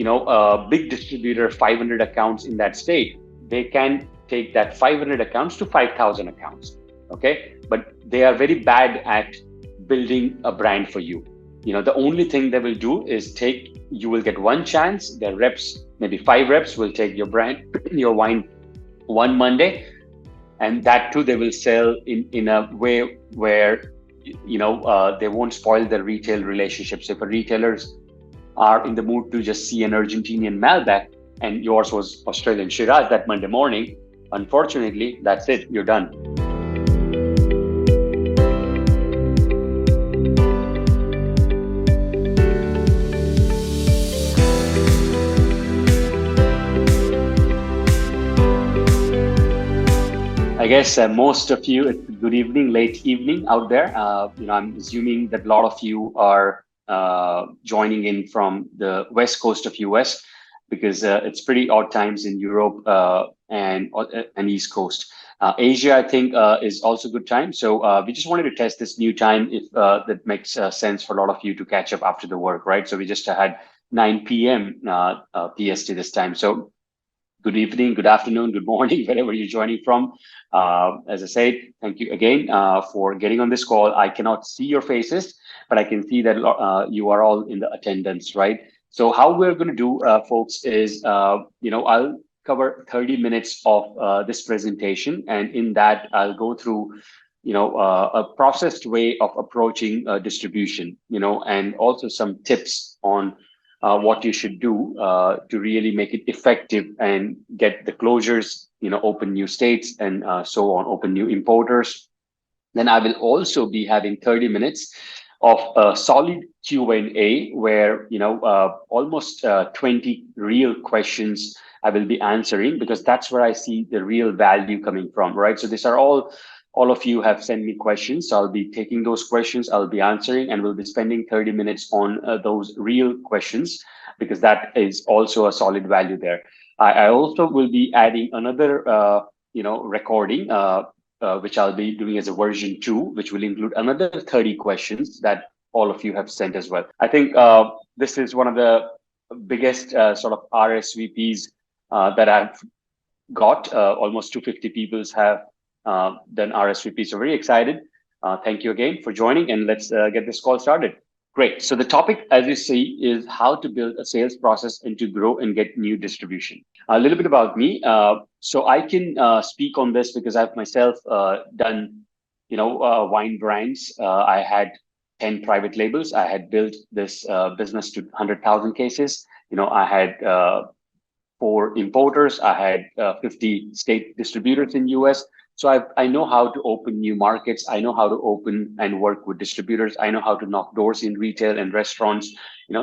a big distributor, 500 accounts in that state, they can take that 500 accounts to 5,000 accounts. Okay. But they are very bad at building a brand for you. The only thing they will do is you will get one chance. Their reps, maybe 5 reps, will take your brand, your wine one Monday, and that too they will sell in a way where they won't spoil the retail relationships. If a retailers are in the mood to just see an Argentinian Malbec and yours was Australian Shiraz that Monday morning, unfortunately, that's it, you're done. I guess most of you, it's good evening, late evening out there. I'm assuming that a lot of you are joining in from the west coast of US, because it's pretty odd times in Europe and East Coast. Asia, I think, is also good time. So we just wanted to test this new time, if that makes sense for a lot of you to catch up after the work, right? So we just had 9 p.m. PST this time. So good evening, good afternoon, good morning, wherever you're joining from. As I said, thank you again for getting on this call. I cannot see your faces, but I can see that you are all in the attendance, right? So how we're going to do, folks, is, I'll cover 30 minutes of this presentation. And in that, I'll go through, a processed way of approaching distribution, and also some tips on what you should do to really make it effective and get the closures, open new states and so on, open new importers. Then I will also be having 30 minutes of a solid Q&A where, almost 20 real questions I will be answering, because that's where I see the real value coming from, right? So these are all of you have sent me questions. So I'll be taking those questions, I'll be answering, and we'll be spending 30 minutes on those real questions, because that is also a solid value there. I also will be adding another, recording, which I'll be doing as a version 2, which will include another 30 questions that all of you have sent as well. I think this is one of the biggest sort of RSVPs that I've got. Almost 250 people have done RSVP. So very excited. Thank you again for joining, and let's get this call started. Great. So the topic, as you see, is how to build a sales process and to grow and get new distribution. A little bit about me. So I can speak on this because I've myself done, wine brands. I had 10 private labels. I had built this business to 100,000 cases. I had 4 importers. I had 50 state distributors in US. So I know how to open new markets. I know how to open and work with distributors. I know how to knock doors in retail and restaurants.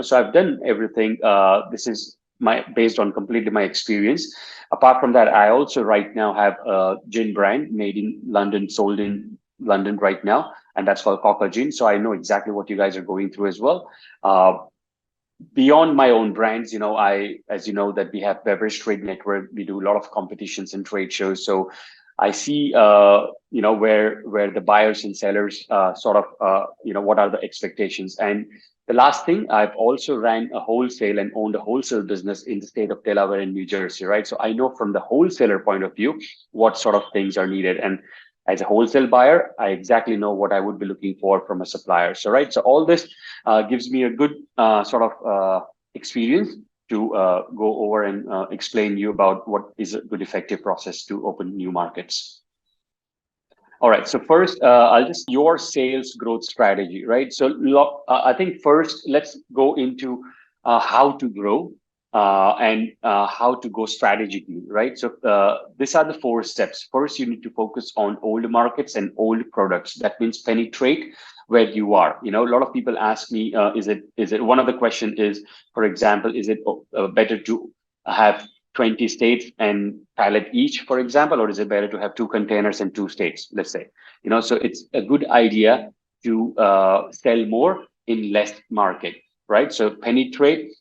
So I've done everything. This is based on completely my experience. Apart from that, I also right now have a gin brand made in London, sold in London right now, and that's called Coca Gin. So I know exactly what you guys are going through as well. Beyond my own brands, as you know, that we have Beverage Trade Network. We do a lot of competitions and trade shows. So I see, where the buyers and sellers what are the expectations. And the last thing, I've also ran a wholesale and owned a wholesale business in the state of Delaware and New Jersey, right? So I know from the wholesaler point of view, what sort of things are needed. And as a wholesale buyer, I exactly know what I would be looking for from a supplier. So, right. So all this gives me a good experience to go over and explain you about what is a good effective process to open new markets. All right. So first, your sales growth strategy, right? So I think first, let's go into how to grow and how to go strategically, right? So these are the 4 steps. First, you need to focus on old markets and old products. That means penetrate where you are. A lot of people ask me, is it one of the question is, for example, is it better to have 20 states and pallet each, for example, or is it better to have 2 containers and 2 states, let's say? So it's a good idea to sell more in less market, right? So penetrate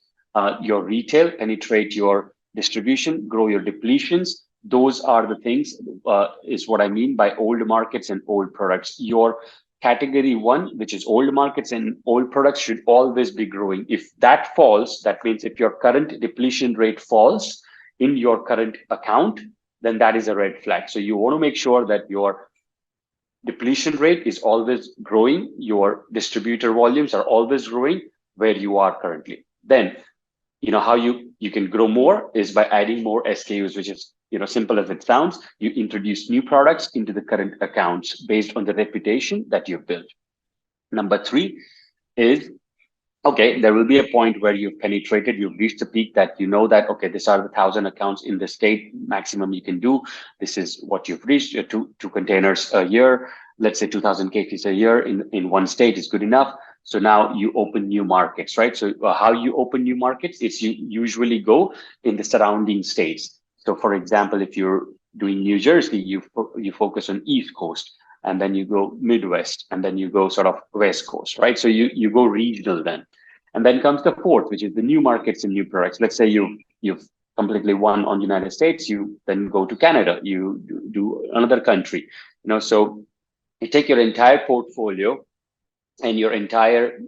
your retail, penetrate your distribution, grow your depletions. Those are the things, is what I mean by old markets and old products. Your category one, which is old markets and old products, should always be growing. If that falls, that means if your current depletion rate falls in your current account, then that is a red flag. So you want to make sure that your depletion rate is always growing, your distributor volumes are always growing where you are currently. Then how you can grow more is by adding more SKUs, which is simple as it sounds. You introduce new products into the current accounts based on the reputation that you've built. Number three is, okay, there will be a point where you've penetrated, you've reached the peak that that, okay, these are the 1,000 accounts in the state maximum you can do. This is what you've reached, two containers a year. Let's say 2,000 cases a year in one state is good enough. So now you open new markets, right? So how you open new markets is you usually go in the surrounding states. So for example, if you're doing New Jersey, you focus on East Coast, and then you go Midwest, and then you go sort of West Coast, right? So you go regional then. And then comes the fourth, which is the new markets and new products. Let's say you've completely won on United States, you then go to Canada, you do another country, so you take your entire portfolio and your entire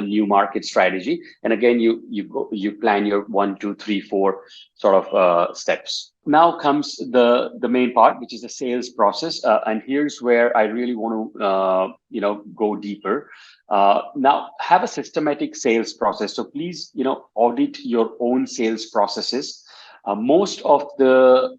new market strategy, and again you plan your 1, 2, 3, 4 sort of steps. Now comes the main part, which is the sales process, and here's where I really want to go deeper. Now have a systematic sales process, so please audit your own sales processes. Most of the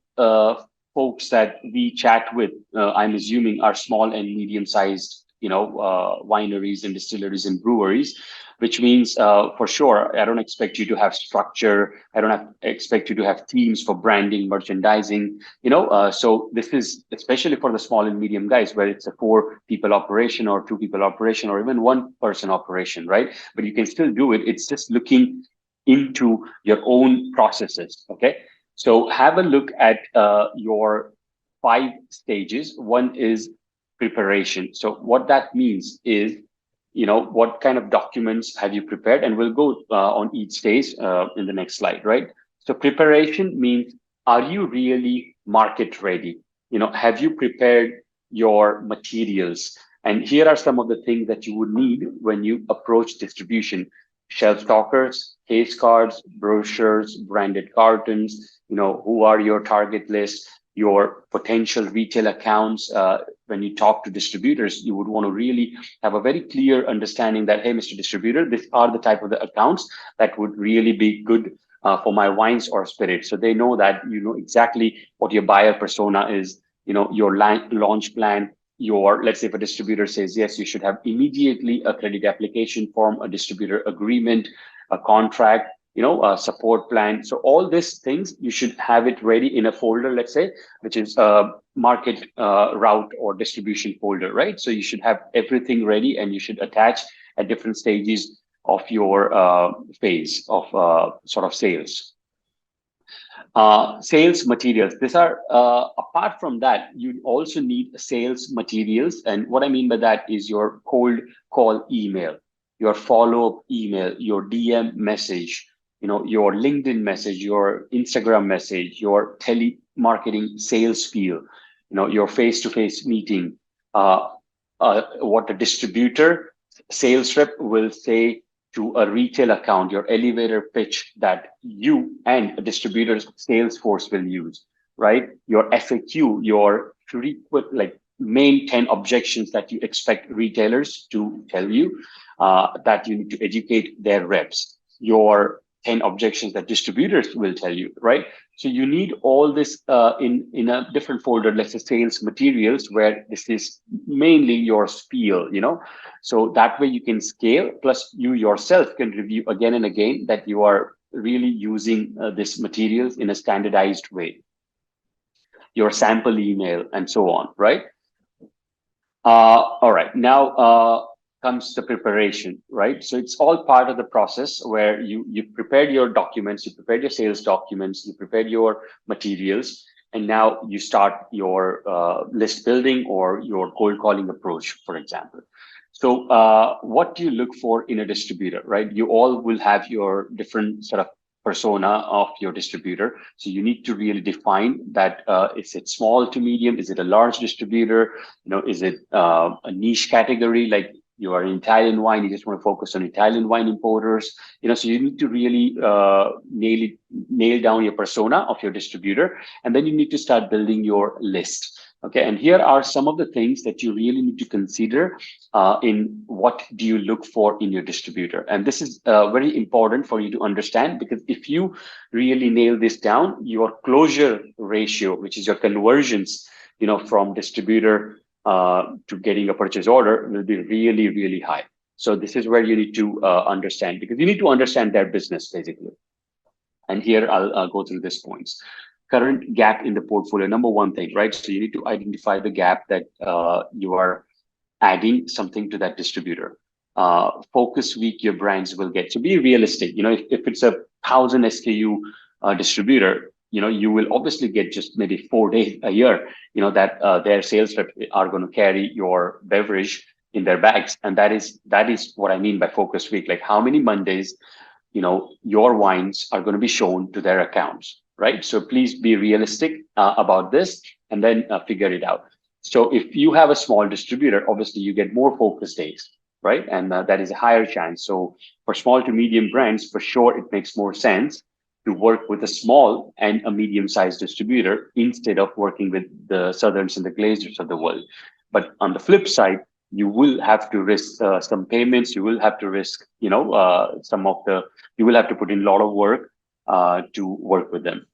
folks that we chat with, I'm assuming, are small and medium sized wineries and distilleries and breweries, which means for sure, I don't expect you to have structure. I don't expect you to have teams for branding, merchandising, so this is especially for the small and medium guys where it's a 4 people operation or 2 people operation or even 1 person operation, right? But you can still do it. It's just looking into your own processes. Okay. So have a look at your 5 stages. One is preparation. So what that means is, what kind of documents have you prepared? And we'll go on each stage in the next slide, right? So preparation means, are you really market ready? Have you prepared your materials? And here are some of the things that you would need when you approach distribution: shelf stockers, case cards, brochures, branded cartons, who are your target list, your potential retail accounts. When you talk to distributors, you would want to really have a very clear understanding that, hey, Mr. Distributor, these are the type of the accounts that would really be good for my wines or spirits. So they know that you know exactly what your buyer persona is, your launch plan. Let's say if a distributor says yes, you should have immediately a credit application form, a distributor agreement, a contract, a support plan. So all these things, you should have it ready in a folder, let's say, which is a market route or distribution folder, right? So you should have everything ready, and you should attach at different stages of your phase of sort of sales. Sales materials. These are, apart from that, you also need sales materials. And what I mean by that is your cold call email, your follow-up email, your DM message, your LinkedIn message, your Instagram message, your telemarketing sales spiel, your face-to-face meeting, what a distributor sales rep will say to a retail account, your elevator pitch that you and a distributor's sales force will use, right? Your FAQ, your frequent, like main 10 objections that you expect retailers to tell you, that you need to educate their reps, your 10 objections that distributors will tell you, right? So you need all this in a different folder, let's say sales materials, where this is mainly your spiel, so that way you can scale, plus you yourself can review again and again that you are really using this materials in a standardized way, your sample email and so on, right? All right, now comes the preparation, right? So it's all part of the process where you prepared your documents, you prepared your sales documents, you prepared your materials, and now you start your list building or your cold calling approach, for example. So what do you look for in a distributor, right? You all will have your different sort of persona of your distributor. So you need to really define that, is it small to medium? Is it a large distributor? Is it a niche category? Like you are an Italian wine, you just want to focus on Italian wine importers. So you need to really nail down your persona of your distributor, and then you need to start building your list. Okay, and here are some of the things that you really need to consider in what do you look for in your distributor. And this is very important for you to understand, because if you really nail this down, your closure ratio, which is your conversions, from distributor to getting a purchase order, will be really, really high. So this is where you need to understand, because you need to understand their business basically. And here I'll go through these points. Current gap in the portfolio, number one thing, right? So you need to identify the gap that you are adding something to that distributor. Focus week your brands will get. So be realistic. If it's a 1,000 SKU distributor, you will obviously get just maybe 4 days a year, that their sales rep are going to carry your beverage in their bags. And that is what I mean by focus week. Like how many Mondays, your wines are going to be shown to their accounts, right? So please be realistic about this, and then figure it out. So if you have a small distributor, obviously you get more focus days, right? And that is a higher chance. So for small to medium brands, for sure, it makes more sense to work with a small and a medium-sized distributor instead of working with the Southerns and the Glazers of the world. But on the flip side, you will have to risk some payments. You will have to risk, you will have to put in a lot of work to work with them.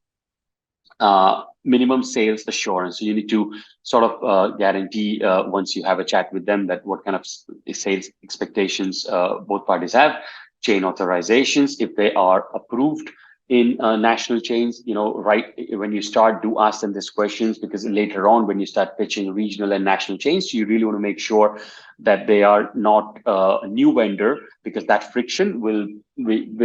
Minimum sales assurance. So you need to sort of guarantee once you have a chat with them that what kind of sales expectations both parties have. Chain authorizations, if they are approved in national chains, right when you start, do ask them these questions, because later on when you start pitching regional and national chains, you really want to make sure that they are not a new vendor, because that friction will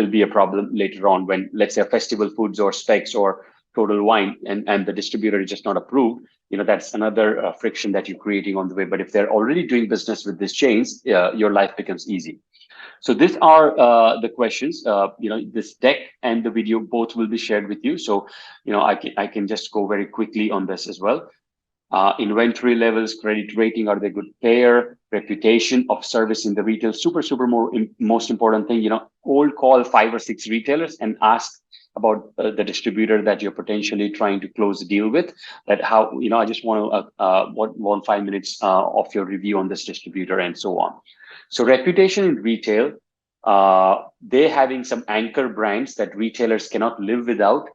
be a problem later on when, let's say, a Festival Foods or Specs or Total Wine and the distributor is just not approved. That's another friction that you're creating on the way. But if they're already doing business with these chains, your life becomes easy. So these are the questions. This deck and the video both will be shared with you. So I can just go very quickly on this as well. Inventory levels, credit rating, are they a good payer? Reputation of service in the retail, most important thing. Cold call 5 or 6 retailers and ask about the distributor that you're potentially trying to close a deal with. That how I just want to 5 minutes of your review on this distributor and so on. So reputation in retail, they having some anchor brands that retailers cannot live without.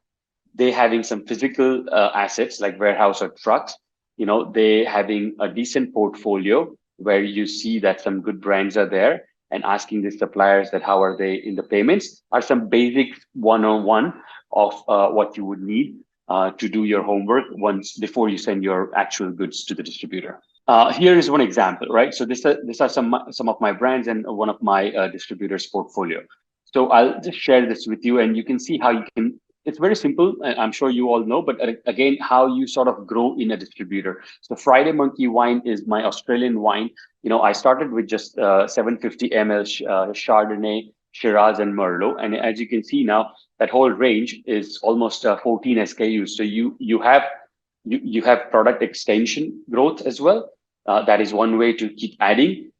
They having some physical assets like warehouse or trucks. They having a decent portfolio where you see that some good brands are there, and asking the suppliers that how are they in the payments are some basic one-on-one of what you would need to do your homework before you send your actual goods to the distributor. Here is one example, right? So these are some of my brands and one of my distributors' portfolio. So I'll just share this with you, and you can see how you can. It's very simple. I'm sure you all know, but again, how you sort of grow in a distributor. So Friday Monkey Wine is my Australian wine. I started with just 750 ml Chardonnay, Shiraz, and Merlot, and as you can see now, that whole range is almost 14 SKUs. So you have product extension growth as well. That is one way to keep adding,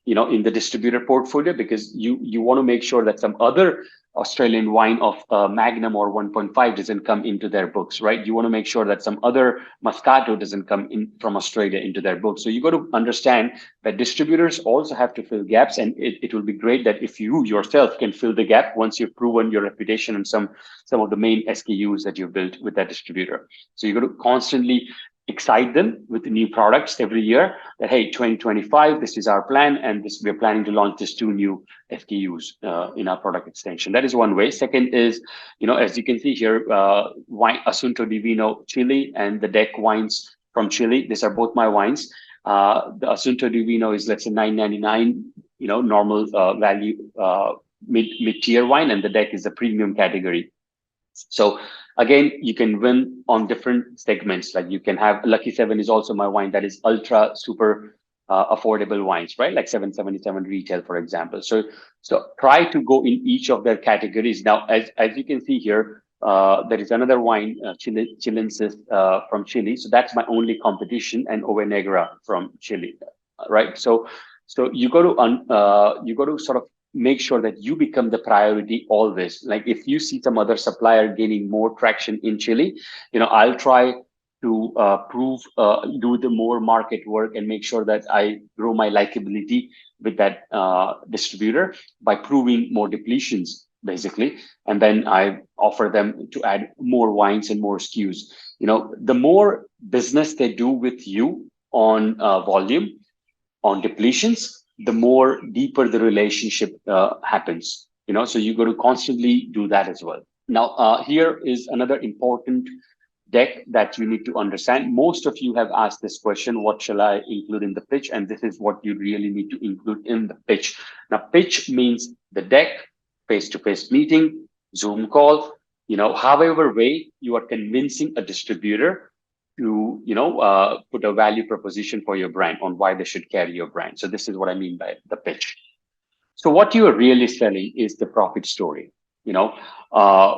in the distributor portfolio, because you want to make sure that some other Australian wine of Magnum or 1.5 doesn't come into their books, right? You want to make sure that some other Moscato doesn't come in from Australia into their books. So you got to understand that distributors also have to fill gaps, and it will be great that if you yourself can fill the gap once you've proven your reputation and some of the main SKUs that you've built with that distributor. So you got to constantly excite them with new products every year, that hey, 2025, this is our plan, and we're planning to launch these 2 new SKUs in our product extension. That is one way. Second is, as you can see here, wine Asunto Divino Chile and the Deck wines from Chile. These are both my wines. The Asunto Divino is, let's say, $9.99, normal value mid-tier wine, and the Deck is the premium category. So again, you can win on different segments. Like you can have Lucky 7 is also my wine, that is ultra super affordable wines, right? Like 777 retail, for example. So try to go in each of their categories. Now, as you can see here, there is another wine, Chilensis from Chile. So that's my only competition, and Ove Negra from Chile, right? So you got to sort of make sure that you become the priority always. Like if you see some other supplier gaining more traction in Chile, I'll try to do the more market work and make sure that I grow my likability with that distributor by proving more depletions, basically. And then I offer them to add more wines and more SKUs. The more business they do with you on volume, on depletions, the more deeper the relationship happens. So you got to constantly do that as well. Now, here is another important deck that you need to understand. Most of you have asked this question: what shall I include in the pitch? And this is what you really need to include in the pitch. Now, pitch means the deck, face-to-face meeting, Zoom call, however way you are convincing a distributor to put a value proposition for your brand on why they should carry your brand. So this is what I mean by the pitch. So what you are really selling is the profit story. uh,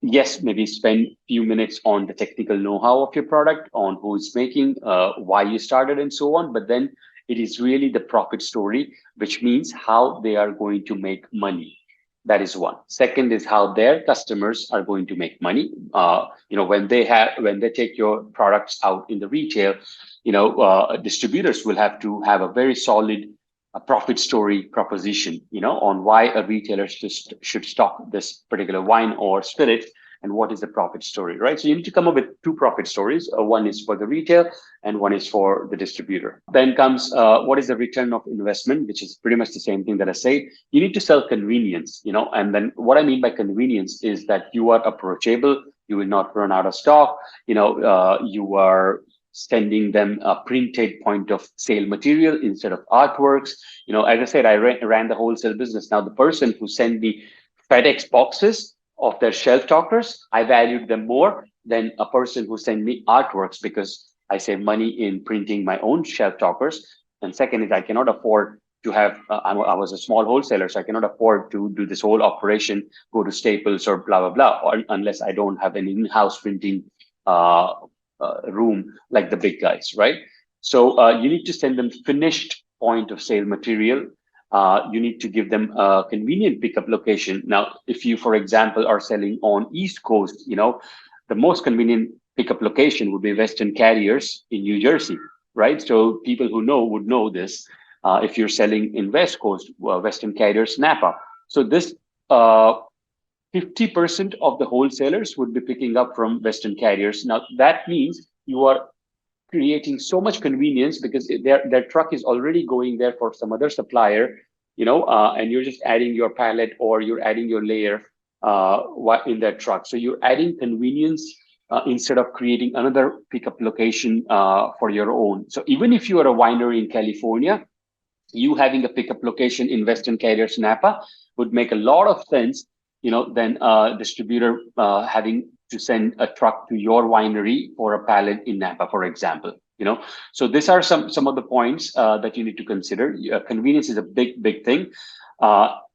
yes, maybe spend few minutes on the technical know-how of your product, on who's making, why you started, and so on. But then it is really the profit story, which means how they are going to make money. That is one. Second is how their customers are going to make money. When they take your products out in the retail, distributors will have to have a very solid profit story proposition, on why a retailer should stock this particular wine or spirit, and what is the profit story, right? So you need to come up with two profit stories. One is for the retail and one is for the distributor. Then comes what is the return of investment, which is pretty much the same thing that I say. You need to sell convenience, and then what I mean by convenience is that you are approachable, you will not run out of stock, you are sending them a printed point of sale material instead of artworks. As I said, I ran the wholesale business. Now, the person who sent me FedEx boxes of their shelf talkers, I valued them more than a person who sent me artworks, because I save money in printing my own shelf talkers. And second is, I cannot afford to have, I was a small wholesaler, so I cannot afford to do this whole operation, go to Staples or blah, blah, blah, unless I don't have an in-house printing room like the big guys, right? So you need to send them finished point of sale material. You need to give them a convenient pickup location. Now, if you, for example, are selling on East Coast, the most convenient pickup location would be Western Carriers in New Jersey, right? So people who know would know this. If you're selling in West Coast, Western Carriers, Napa. So this 50% of the wholesalers would be picking up from Western Carriers. Now, that means you are creating so much convenience, because their truck is already going there for some other supplier, and you're just adding your pallet or you're adding your layer in that truck. So you're adding convenience instead of creating another pickup location for your own. So even if you are a winery in California, you having a pickup location in Western Carriers, Napa, would make a lot of sense, than a distributor having to send a truck to your winery for a pallet in Napa, for example. So these are some of the points that you need to consider. Convenience is a big thing,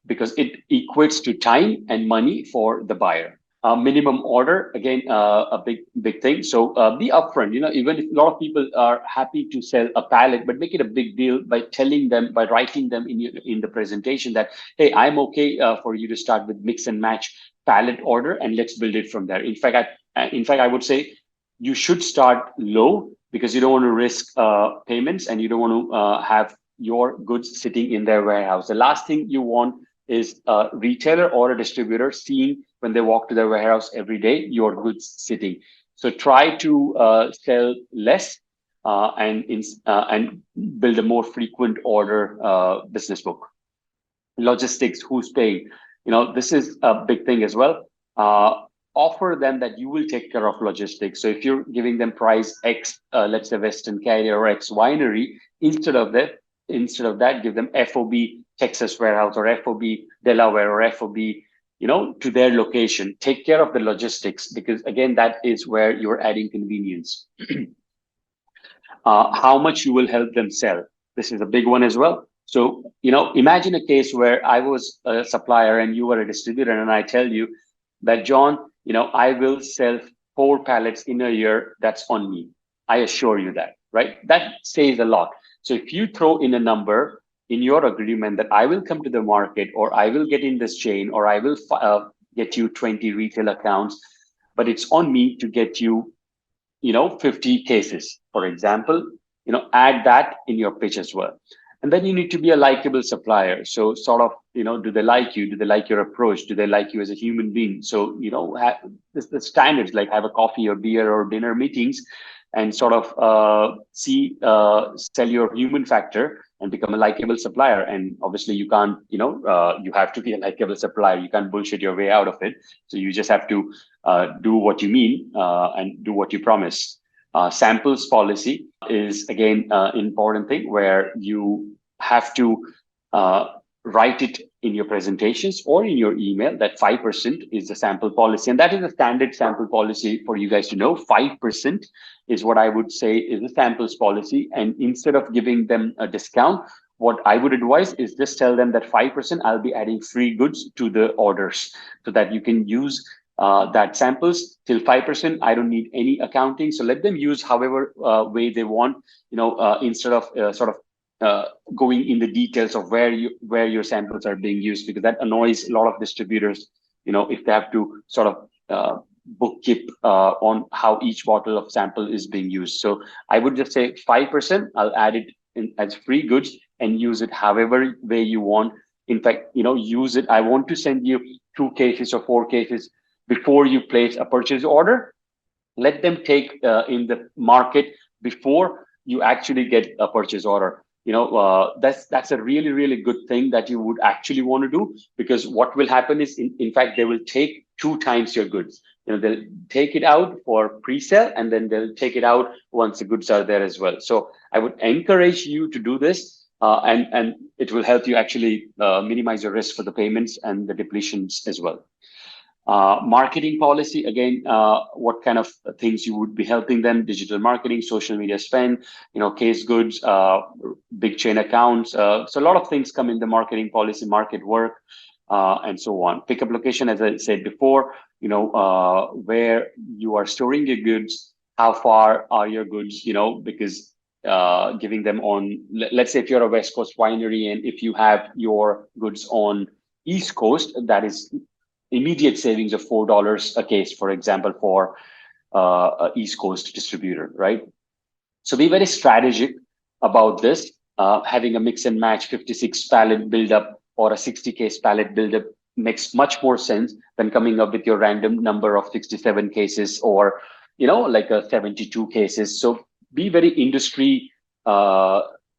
because it equates to time and money for the buyer. Minimum order, again, a big thing. So be upfront. Even if a lot of people are happy to sell a pallet, but make it a big deal by telling them, by writing them in the presentation that, hey, I'm okay for you to start with mix and match pallet order, and let's build it from there. In fact, I would say you should start low, because you don't want to risk payments, and you don't want to have your goods sitting in their warehouse. The last thing you want is a retailer or a distributor seeing, when they walk to their warehouse every day, your goods sitting. So try to sell less and build a more frequent order business book. Logistics, who's paying? This is a big thing as well. Offer them that you will take care of logistics. So if you're giving them price X, let's say Western Carrier or X winery, instead of that, give them FOB Texas warehouse or FOB Delaware or FOB, to their location. Take care of the logistics, because again, that is where you're adding convenience. How much you will help them sell. This is a big one as well. So, imagine a case where I was a supplier and you were a distributor, and I tell you that, John, I will sell 4 pallets in a year. That's on me. I assure you that, right? That says a lot. So if you throw in a number in your agreement that I will come to the market, or I will get in this chain, or I will get you 20 retail accounts, but it's on me to get you 50 cases, for example. Add that in your pitch as well. And then you need to be a likable supplier. So sort of, do they like you? Do they like your approach? Do they like you as a human being? So, the standards, like have a coffee or beer or dinner meetings, and sort of sell your human factor and become a likable supplier. And obviously you can't, you have to be a likable supplier. You can't bullshit your way out of it. So you just have to do what you mean and do what you promise. Samples policy is again important thing, where you have to write it in your presentations or in your email that 5% is the sample policy. And that is a standard sample policy for you guys to know. 5% is what I would say is the samples policy. And instead of giving them a discount, what I would advise is just tell them that 5% I'll be adding free goods to the orders, so that you can use that samples till 5%. I don't need any accounting. So let them use however way they want, instead of sort of going in the details of where your samples are being used, because that annoys a lot of distributors, if they have to sort of bookkeep on how each bottle of sample is being used. So I would just say 5%, I'll add it in as free goods and use it however way you want. In fact, use it. I want to send you 2 cases or 4 cases before you place a purchase order. Let them take in the market before you actually get a purchase order. That's a really, really good thing that you would actually want to do, because what will happen is, in fact, they will take 2 times your goods. They'll take it out for pre-sale, and then they'll take it out once the goods are there as well. So I would encourage you to do this, and it will help you actually minimize your risk for the payments and the depletions as well. Marketing policy, again, what kind of things you would be helping them: digital marketing, social media spend, case goods, big chain accounts. So a lot of things come in the marketing policy, market work, and so on. Pickup location, as I said before, where you are storing your goods, how far are your goods, because giving them on, let's say if you're a West Coast winery and if you have your goods on East Coast, that is immediate savings of $4 a case, for example, for a East Coast distributor, right? So be very strategic about this. Having a mix and match 56 pallet buildup or a 60 case pallet buildup makes much more sense than coming up with your random number of 67 cases or, like a 72 cases. So be very industry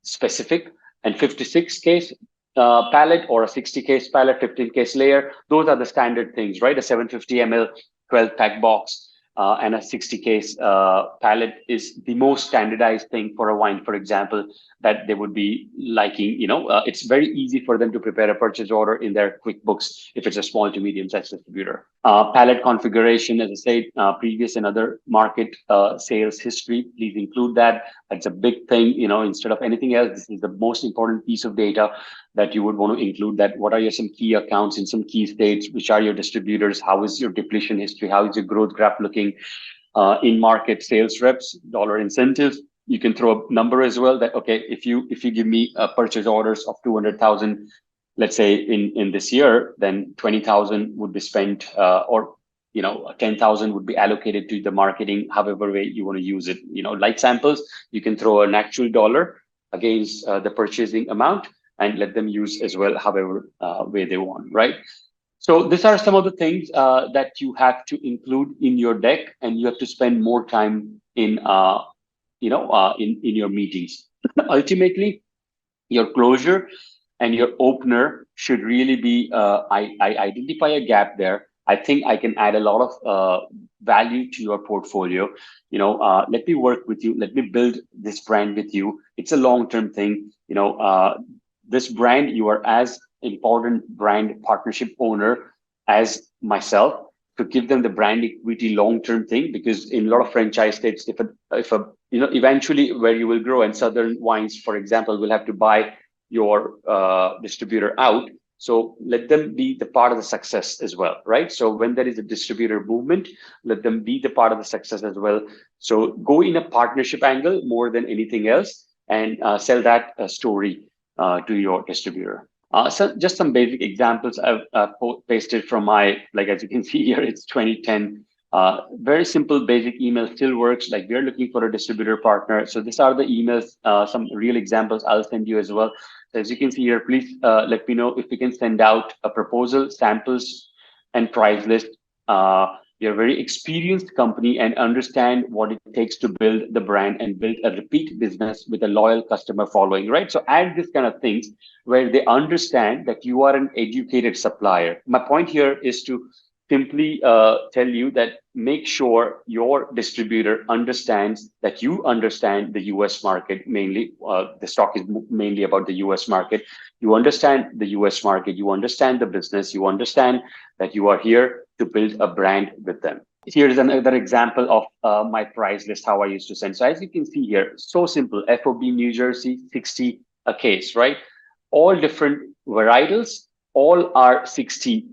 specific. And 56 case pallet or a 60 case pallet, 15 case layer, those are the standard things, right? A 750 ml 12 pack box and a 60 case pallet is the most standardized thing for a wine, for example, that they would be liking. It's very easy for them to prepare a purchase order in their QuickBooks if it's a small to medium sized distributor. Pallet configuration, as I said, previous and other market sales history, please include that. That's a big thing. Instead of anything else, this is the most important piece of data that you would want to include. That what are some key accounts in some key states, which are your distributors, how is your depletion history, how is your growth graph looking, in market sales reps, dollar incentives. You can throw a number as well, that okay, if you give me purchase orders of 200,000, let's say in this year, then 20,000 would be spent, or 10,000 would be allocated to the marketing, however way you want to use it. Like samples, you can throw an actual dollar against the purchasing amount and let them use as well, however way they want, right? So these are some of the things that you have to include in your deck, and you have to spend more time in your meetings. Ultimately, your closure and your opener should really be, I identify a gap there. I think I can add a lot of value to your portfolio. Let me work with you. Let me build this brand with you. It's a long-term thing. This brand, you are as important brand partnership owner as myself. to give them the brand equity long-term thing, because in a lot of franchise states, if a eventually where you will grow, and Southern Wines, for example, will have to buy your distributor out. So let them be the part of the success as well, right? So when there is a distributor movement, let them be the part of the success as well. So go in a partnership angle more than anything else, and sell that story to your distributor. So just some basic examples I've pasted from my, like, as you can see here, it's 2010. Very simple, basic email still works. Like, we're looking for a distributor partner. So these are the emails, some real examples I'll send you as well. So as you can see here, please let me know if we can send out a proposal, samples, and price list. You're a very experienced company and understand what it takes to build the brand and build a repeat business with a loyal customer following, right? So add this kind of things where they understand that you are an educated supplier. My point here is to simply tell you that make sure your distributor understands that you understand the US market. Mainly, the stock is mainly about the US market. You understand the US market, you understand the business, you understand that you are here to build a brand with them. Here is another example of my price list, how I used to send. So as you can see here, so simple, FOB New Jersey, 60 a case, right? All different varietals, all are 60.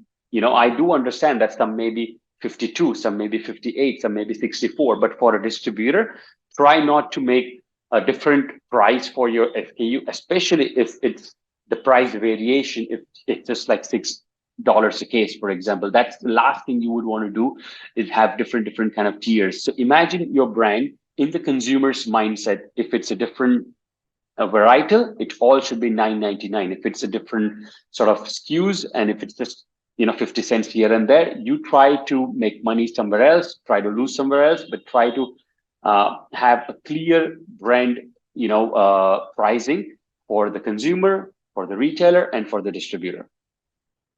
I do understand that some may be 52, some may be 58, some may be 64, but for a distributor, try not to make a different price for your SKU, especially if it's the price variation, if it's just like $6 a case, for example. That's the last thing you would want to do, is have different kind of tiers. So imagine your brand in the consumer's mindset. If it's a different varietal, it all should be $9.99. If it's a different sort of SKUs, and if it's just 50 cents here and there, you try to make money somewhere else, try to lose somewhere else, but try to have a clear brand pricing for the consumer, for the retailer, and for the distributor.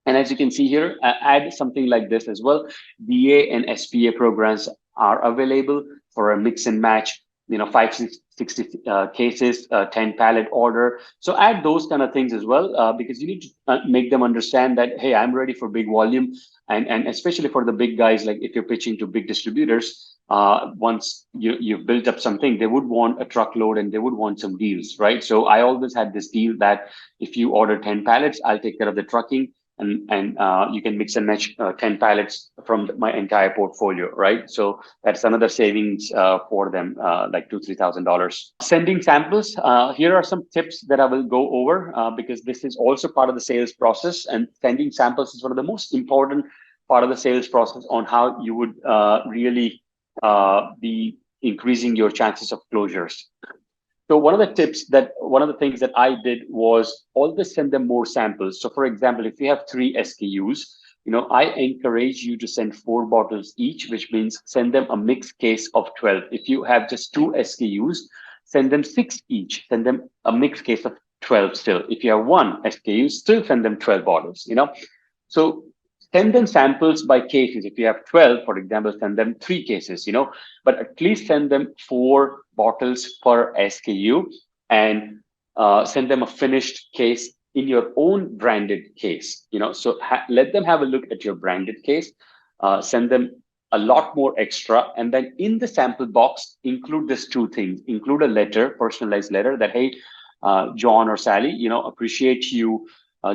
And as you can see here, add something like this as well. DA and SPA programs are available for a mix and match, 560 cases, 10 pallet order. So add those kind of things as well, because you need to make them understand that, hey, I'm ready for big volume. And especially for the big guys, like if you're pitching to big distributors, once you've built up something, they would want a truckload and they would want some deals, right? So I always had this deal that if you order 10 pallets, I'll take care of the trucking. And you can mix and match 10 pallets from my entire portfolio, right? So that's another savings for them, like $2,000-3,000. Sending samples. Here are some tips that I will go over because this is also part of the sales process, and sending samples is one of the most important part of the sales process on how you would really be increasing your chances of closures. So one of the things that I did was always send them more samples. So for example, if you have 3 SKUs, I encourage you to send 4 bottles each, which means send them a mixed case of 12. If you have just 2 SKUs, send them 6 each, send them a mixed case of 12 still. If you have 1 SKU, still send them 12 bottles, So send them samples by cases. If you have 12, for example, send them 3 cases, but at least send them 4 bottles per SKU, and send them a finished case in your own branded case, So let them have a look at your branded case, send them a lot more extra. And then in the sample box, include these 2 things, include a letter, personalized letter that, hey, John or Sally, appreciate you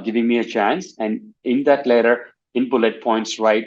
giving me a chance. And in that letter, in bullet points, right,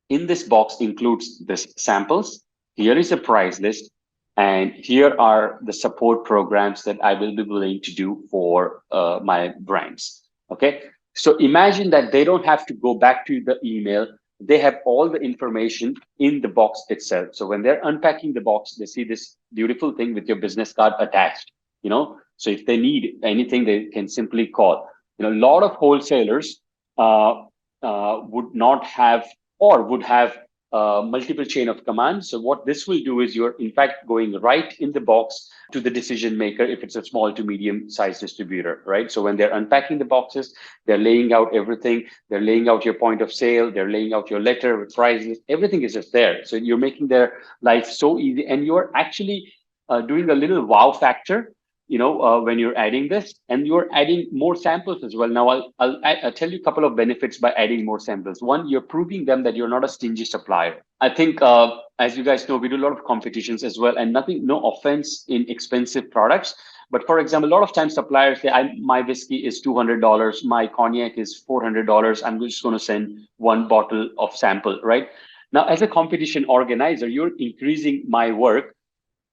in this box includes this samples. Here is a price list, and here are the support programs that I will be willing to do for my brands. Okay, so imagine that they don't have to go back to the email. They have all the information in the box itself. So when they're unpacking the box, they see this beautiful thing with your business card attached. So if they need anything, they can simply call. A lot of wholesalers would not have, or would have multiple chain of command. So what this will do is you're in fact going right in the box to the decision maker if it's a small to medium sized distributor, right? So when they're unpacking the boxes, they're laying out everything. They're laying out your point of sale. They're laying out your letter with prices. Everything is just there. So you're making their life so easy, and you're actually doing a little wow factor when you're adding this, and you're adding more samples as well. Now I'll tell you a couple of benefits by adding more samples. One, you're proving them that you're not a stingy supplier. I think, as you guys know, we do a lot of competitions as well, and nothing, no offense in expensive products. But for example, a lot of times suppliers say, my whiskey is $200, my cognac is $400. I'm just going to send one bottle of sample, right? Now, as a competition organizer, you're increasing my work.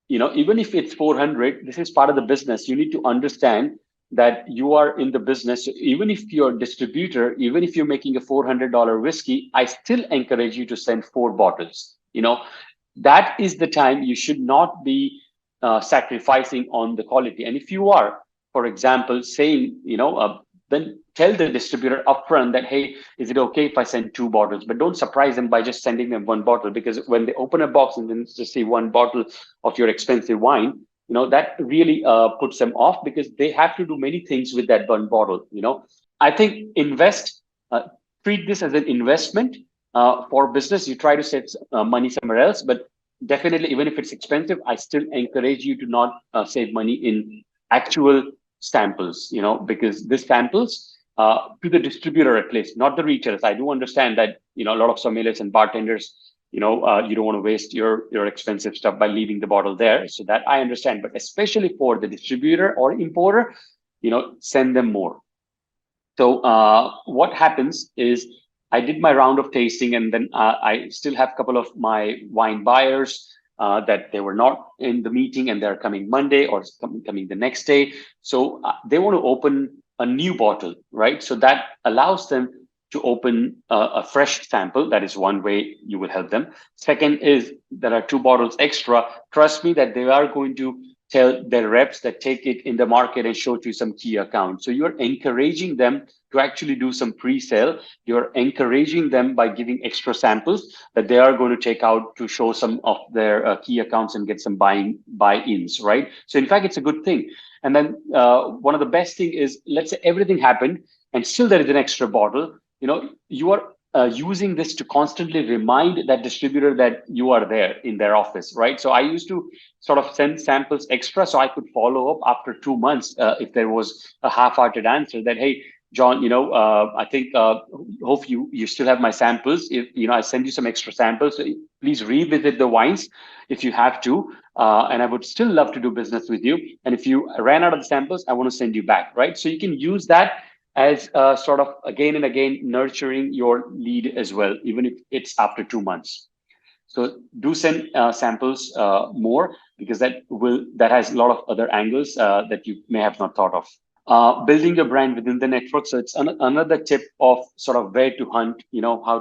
Even if it's 400, this is part of the business. You need to understand that you are in the business. So even if you're a distributor, even if you're making a $400 whiskey, I still encourage you to send 4 bottles. That is the time you should not be sacrificing on the quality. And if you are, for example, saying, then tell the distributor upfront that, hey, is it okay if I send 2 bottles? But don't surprise them by just sending them 1 bottle, because when they open a box and then just see 1 bottle of your expensive wine, that really puts them off, because they have to do many things with that 1 bottle. I think treat this as an investment for business. You try to save money somewhere else, but definitely, even if it's expensive, I still encourage you to not save money in actual samples, because these samples to the distributor at least, not the retailers. I do understand that, a lot of sommeliers and bartenders, you don't want to waste your expensive stuff by leaving the bottle there. So that I understand, but especially for the distributor or importer, send them more. So what happens is, I did my round of tasting, and then I still have a couple of my wine buyers that they were not in the meeting, and they're coming Monday or coming the next day. So they want to open a new bottle, right? So that allows them to open a fresh sample. That is one way you will help them. Second is, there are 2 bottles extra. Trust me that they are going to tell their reps that take it in the market and show to some key accounts. So you're encouraging them to actually do some pre-sale. You're encouraging them by giving extra samples that they are going to take out to show some of their key accounts and get some buy-ins, right? So in fact, it's a good thing. And then one of the best thing is, let's say everything happened and still there is an extra bottle. You are using this to constantly remind that distributor that you are there in their office, right? So I used to sort of send samples extra so I could follow up after 2 months if there was a half-hearted answer that, hey, John, I think hope you still have my samples. If I send you some extra samples, so please revisit the wines if you have to, and I would still love to do business with you. And if you ran out of the samples, I want to send you back, right? So you can use that as sort of again and again nurturing your lead as well, even if it's after 2 months. So do send samples more, because that has a lot of other angles that you may have not thought of. Building your brand within the network. So it's another tip of sort of where to hunt, how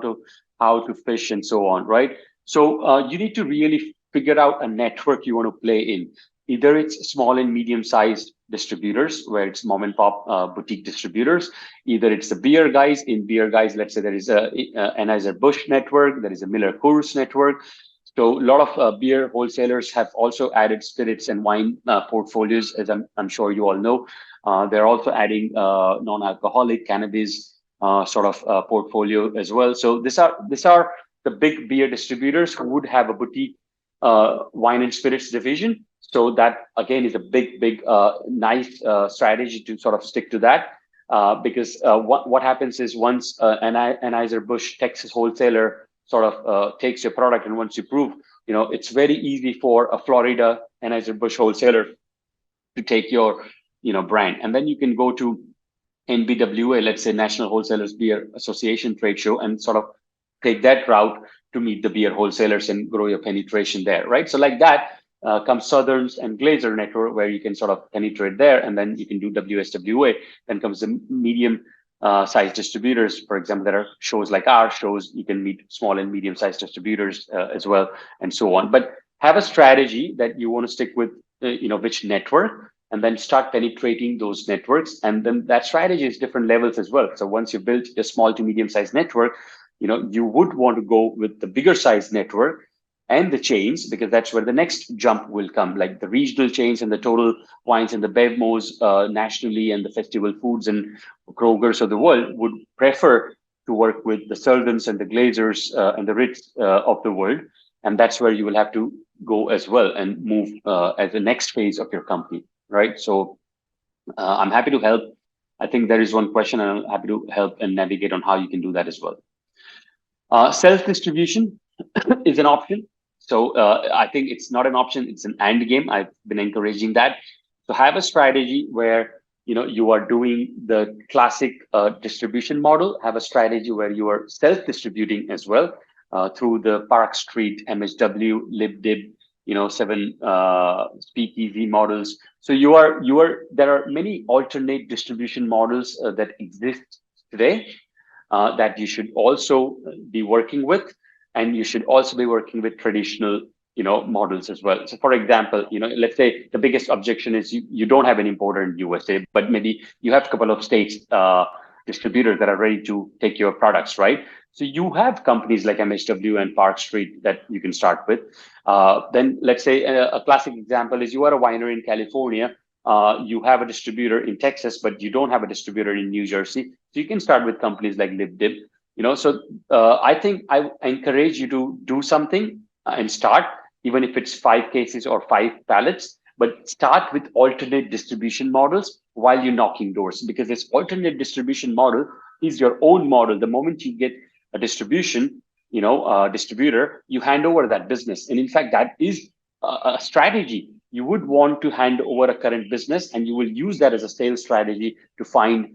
to fish and so on, right? So you need to really figure out a network you want to play in. Either it's small and medium-sized distributors, where it's mom and pop boutique distributors. Either it's the beer guys. In beer guys, let's say there is a Anheuser-Busch network, there is a Miller-Coors network. So a lot of beer wholesalers have also added spirits and wine portfolios, as I'm sure you all know. They're also adding non-alcoholic cannabis sort of portfolio as well. So these are the big beer distributors who would have a boutique wine and spirits division. So that again is a big nice strategy to sort of stick to that. Because what happens is, once an Anheuser-Busch Texas wholesaler sort of takes your product, and once you prove, it's very easy for a Florida Anheuser-Busch wholesaler to take your brand, and then you can go to NBWA, let's say National Wholesalers Beer Association trade show, and sort of take that route to meet the beer wholesalers and grow your penetration there, right? So like that comes Southerns and Glazer network, where you can sort of penetrate there, and then you can do WSWA. Then comes the medium size distributors, for example, that are shows like our shows. You can meet small and medium sized distributors as well, and so on. But have a strategy that you want to stick with, which network, and then start penetrating those networks. And then that strategy is different levels as well. So once you build a small to medium sized network, you would want to go with the bigger size network and the chains, because that's where the next jump will come, like the regional chains and the Total Wines and the BevMos nationally, and the Festival Foods and Kroger's of the world would prefer to work with the Sullivan's and the Glazers and the Ritz of the world. And that's where you will have to go as well and move as the next phase of your company. right? So I'm happy to help. I think there is one question, and I'm happy to help and navigate on how you can do that as well. Self-distribution is an option. So I think it's not an option; it's an and game. I've been encouraging that. So have a strategy where you are doing the classic distribution model. Have a strategy where you are self-distributing as well through the Park Street, MHW, LibDib, seven speakeasy models. So you are. There are many alternate distribution models that exist today that you should also be working with, and you should also be working with traditional models as well. So for example, let's say the biggest objection is you don't have an importer in USA, but maybe you have a couple of states distributors that are ready to take your products, right? So you have companies like MHW and Park Street that you can start with. Then let's say a classic example is you are a winery in California. You have a distributor in Texas, but you don't have a distributor in New Jersey. So you can start with companies like LibDib. So I think I encourage you to do something and start, even if it's 5 cases or 5 pallets, but start with alternate distribution models while you're knocking doors, because this alternate distribution model is your own model. The moment you get a distributor, you hand over that business. And in fact, that is a strategy. You would want to hand over a current business, and you will use that as a sales strategy to find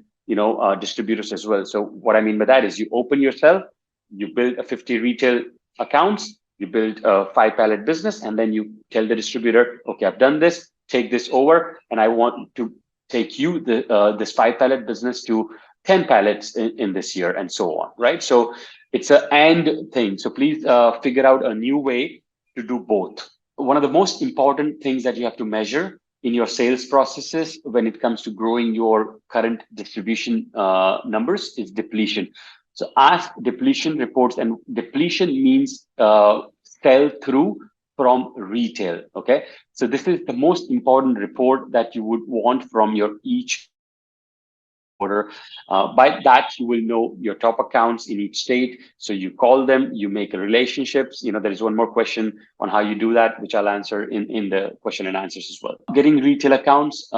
distributors as well. So what I mean by that is you open yourself, you build a 50 retail accounts, you build a 5 pallet business, and then you tell the distributor, okay, I've done this, take this over, and I want to take you this 5 pallet business to 10 pallets in this year, and so on, right? So it's an and thing. So please figure out a new way to do both. One of the most important things that you have to measure in your sales processes when it comes to growing your current distribution numbers is depletion. So ask depletion reports, and depletion means sell through from retail. Okay, so this is the most important report that you would want from your each order. By that, you will know your top accounts in each state. So you call them, you make relationships. There is one more question on how you do that, which I'll answer in the question and answers as well. Getting retail accounts,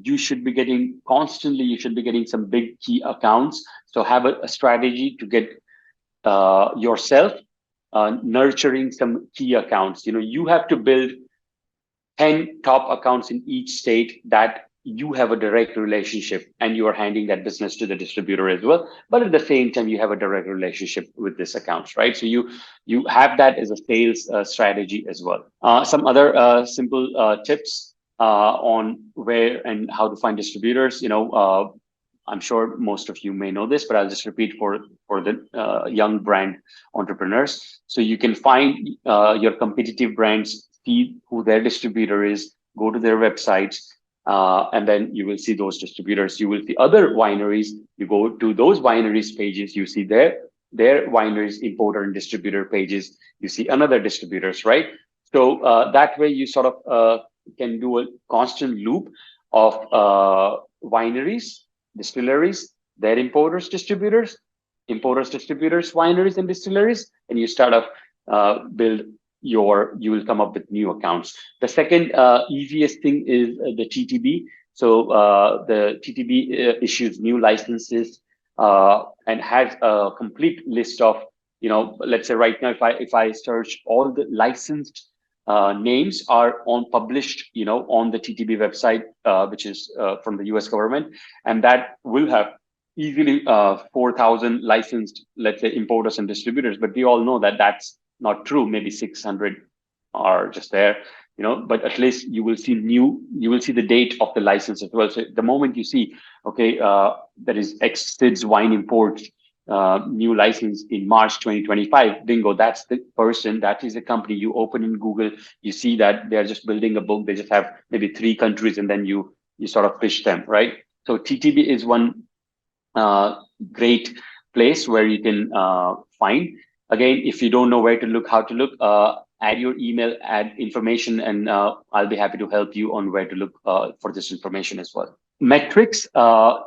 you should be getting constantly, you should be getting some big key accounts. So have a strategy to get yourself nurturing some key accounts. You have to build 10 top accounts in each state that you have a direct relationship, and you are handing that business to the distributor as well. But at the same time, you have a direct relationship with this accounts, right? So you have that as a sales strategy as well. Some other simple tips on where and how to find distributors. I'm sure most of you may know this, but I'll just repeat for the young brand entrepreneurs. So you can find your competitive brands, see who their distributor is, go to their websites, and then you will see those distributors. You will see other wineries. You go to those wineries pages, you see their wineries importer and distributor pages. You see another distributors, right? So that way you sort of can do a constant loop of wineries, distilleries, their importers, distributors, wineries, and distilleries, and you start off build you will come up with new accounts. The second easiest thing is the TTB. So the TTB issues new licenses and has a complete list of, let's say right now, if I search, all the licensed names are published, on the TTB website, which is from the US government, and that will have easily 4,000 licensed, let's say, importers and distributors. But we all know that that's not true. Maybe 600 are just there, but at least you will see the date of the license as well. So the moment you see, okay, that is Sid's Wine Imports new license in March 2025, bingo, that's the person, that is the company. You open in Google, you see that they're just building a book. They just have maybe 3 countries, and then you sort of fish them, right? So TTB is one great place where you can find. Again, if you don't know where to look, how to look, add your email, add information, and I'll be happy to help you on where to look for this information as well. Metrics,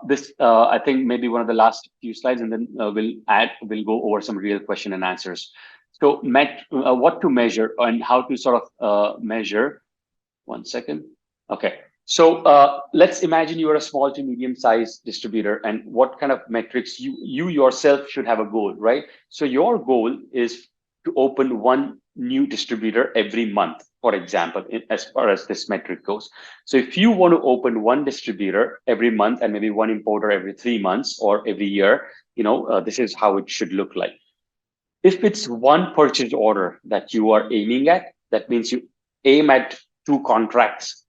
this I think maybe one of the last few slides, and then we'll go over some real question and answers. So what to measure and how to sort of measure. One second. Okay. So let's imagine you are a small to medium sized distributor, and what kind of metrics you yourself should have a goal, right? So your goal is to open one new distributor every month, for example, as far as this metric goes. So if you want to open one distributor every month and maybe one importer every 3 months or every year, this is how it should look like. If it's one purchase order that you are aiming at, that means you aim at two contracts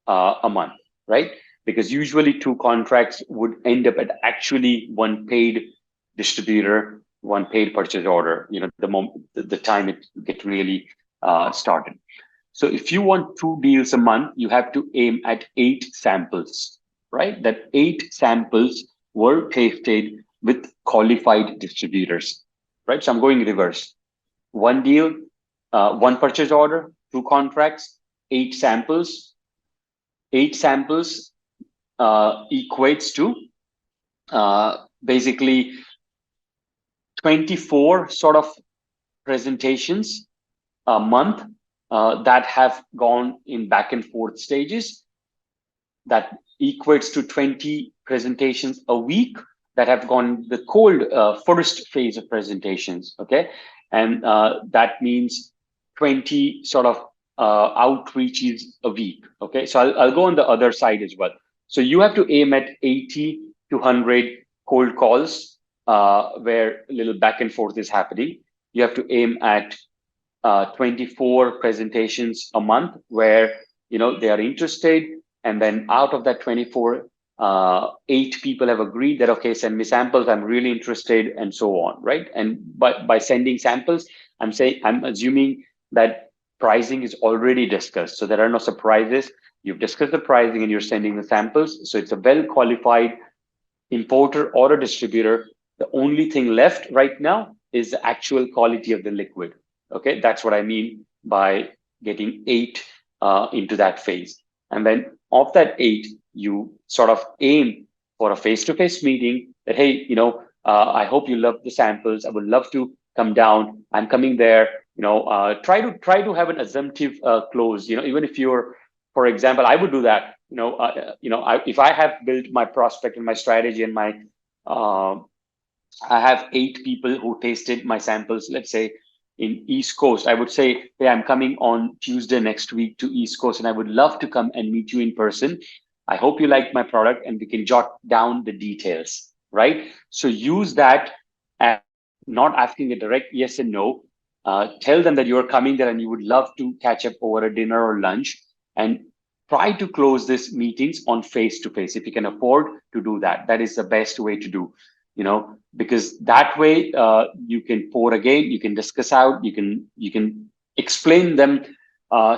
a month, right? Because usually two contracts would end up at actually one paid distributor, one paid purchase order, the time it get really started. So if you want two deals a month, you have to aim at 8 samples, right? That 8 samples were tasted with qualified distributors, right? So I'm going reverse. One deal, one purchase order, two contracts, 8 samples. 8 samples equates to basically 24 sort of presentations a month that have gone in back and forth stages. That equates to 20 presentations a week that have gone the cold first phase of presentations. Okay. And that means 20 sort of outreaches a week. Okay. So I'll go on the other side as well. So you have to aim at 80 to 100 cold calls where a little back and forth is happening. You have to aim at 24 presentations a month where they are interested, and then out of that 24, 8 people have agreed that okay, send me samples, I'm really interested, and so on, right? And by sending samples, I'm assuming that pricing is already discussed, so there are no surprises. You've discussed the pricing and you're sending the samples, so it's a well qualified importer or a distributor. The only thing left right now is the actual quality of the liquid. Okay, that's what I mean by getting 8 into that phase. And then of that 8, you sort of aim for a face-to-face meeting that, hey, I hope you love the samples. I would love to come down. I'm coming there. Try to have an assumptive close. Even if you're, for example, I would do that. If I have built my prospect and my strategy and my I have 8 people who tasted my samples, let's say in East Coast, I would say, hey, I'm coming on Tuesday next week to East Coast, and I would love to come and meet you in person. I hope you like my product, and we can jot down the details, right? So use that as not asking a direct yes and no. Tell them that you're coming there and you would love to catch up over a dinner or lunch, and try to close these meetings on face to face if you can afford to do that. That is the best way to do, because that way you can pour again, you can discuss out, you can explain them.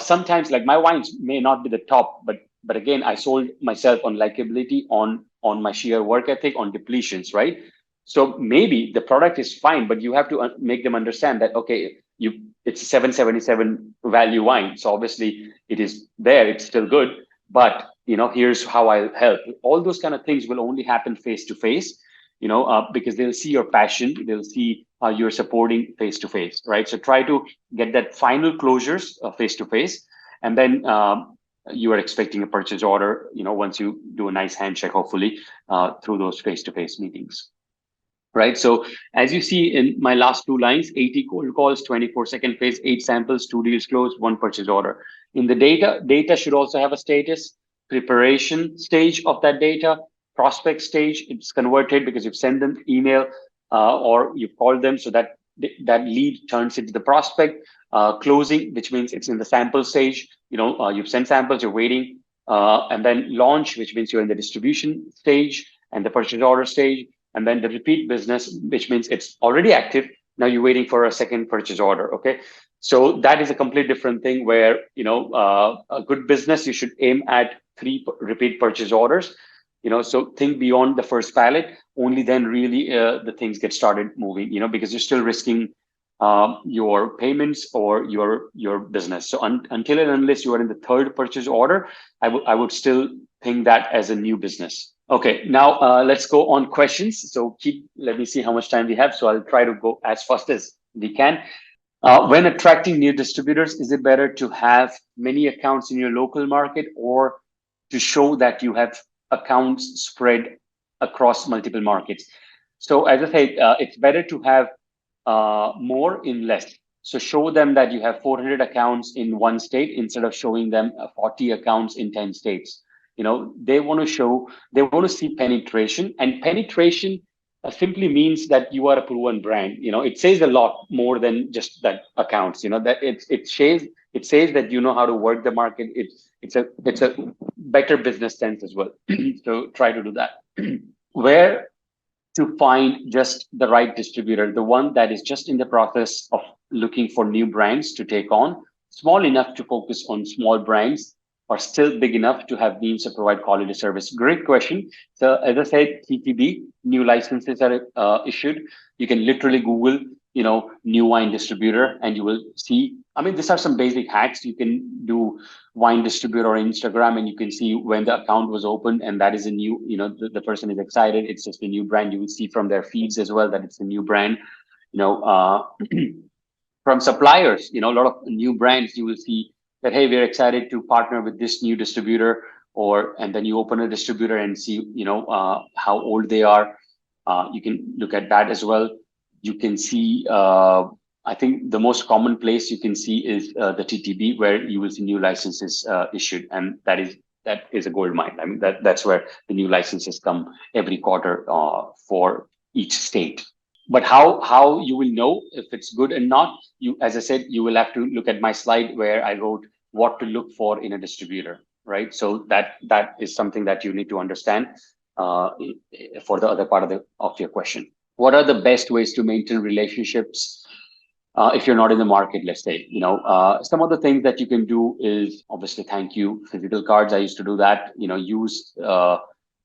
Sometimes, like, my wines may not be the top, but again, I sold myself on likability, on my sheer work ethic, on depletions, right? So maybe the product is fine, but you have to make them understand that okay, it's a 777 value wine, so obviously it is there, it's still good, but here's how I'll help. All those kind of things will only happen face to face, because they'll see your passion, they'll see how you're supporting face to face, right? So try to get that final closures face to face, and then you are expecting a purchase order, once you do a nice handshake, hopefully through those face to face meetings. Right. So as you see in my last 2 lines, 80 cold calls, 24-second phase, 8 samples, 2 deals closed, 1 purchase order. In the data should also have a status, preparation stage of that data, prospect stage. It's converted because you've sent them email or you've called them, so that lead turns into the prospect. Closing, which means it's in the sample stage. You've sent samples, you're waiting, and then launch, which means you're in the distribution stage and the purchase order stage. And then the repeat business, which means it's already active. Now you're waiting for a second purchase order. Okay. So that is a complete different thing where, a good business, you should aim at 3 repeat purchase orders. So think beyond the first pallet, only then really the things get started moving, because you're still risking your payments or your business. So until and unless you are in the 3rd purchase order, I would still think that as a new business. Okay, now let's go on questions. So let me see how much time we have. So I'll try to go as fast as we can. When attracting new distributors, is it better to have many accounts in your local market or to show that you have accounts spread across multiple markets. So as I said, it's better to have more in less. So show them that you have 400 accounts in one state instead of showing them 40 accounts in 10 states. They want to show, they want to see penetration, and penetration simply means that you are a proven brand. It says a lot more than just that accounts. That it says that you know how to work the market. It's a better business sense as well. So try to do that. Where to find just the right distributor, the one that is just in the process of looking for new brands to take on, small enough to focus on small brands, or still big enough to have means to provide quality service? Great question. So as I said, TTB, new licenses are issued. You can literally Google, new wine distributor, and you will see. I mean, these are some basic hacks. You can do wine distributor on Instagram, and you can see when the account was opened, and that is a new, the person is excited. It's just a new brand. You will see from their feeds as well that it's a new brand. From suppliers, a lot of new brands, you will see that, hey, we're excited to partner with this new distributor, and then you open a distributor and see, how old they are. You can look at that as well. You can see, I think the most common place you can see is the TTB, where you will see new licenses issued, and that is a gold mine. I mean, that's where the new licenses come every quarter for each state. But how you will know if it's good or not? As I said, you will have to look at my slide where I wrote what to look for in a distributor, right? So that is something that you need to understand for the other part of your question. What are the best ways to maintain relationships if you're not in the market? Let's say, some of the things that you can do is obviously thank you physical cards. I used to do that. Use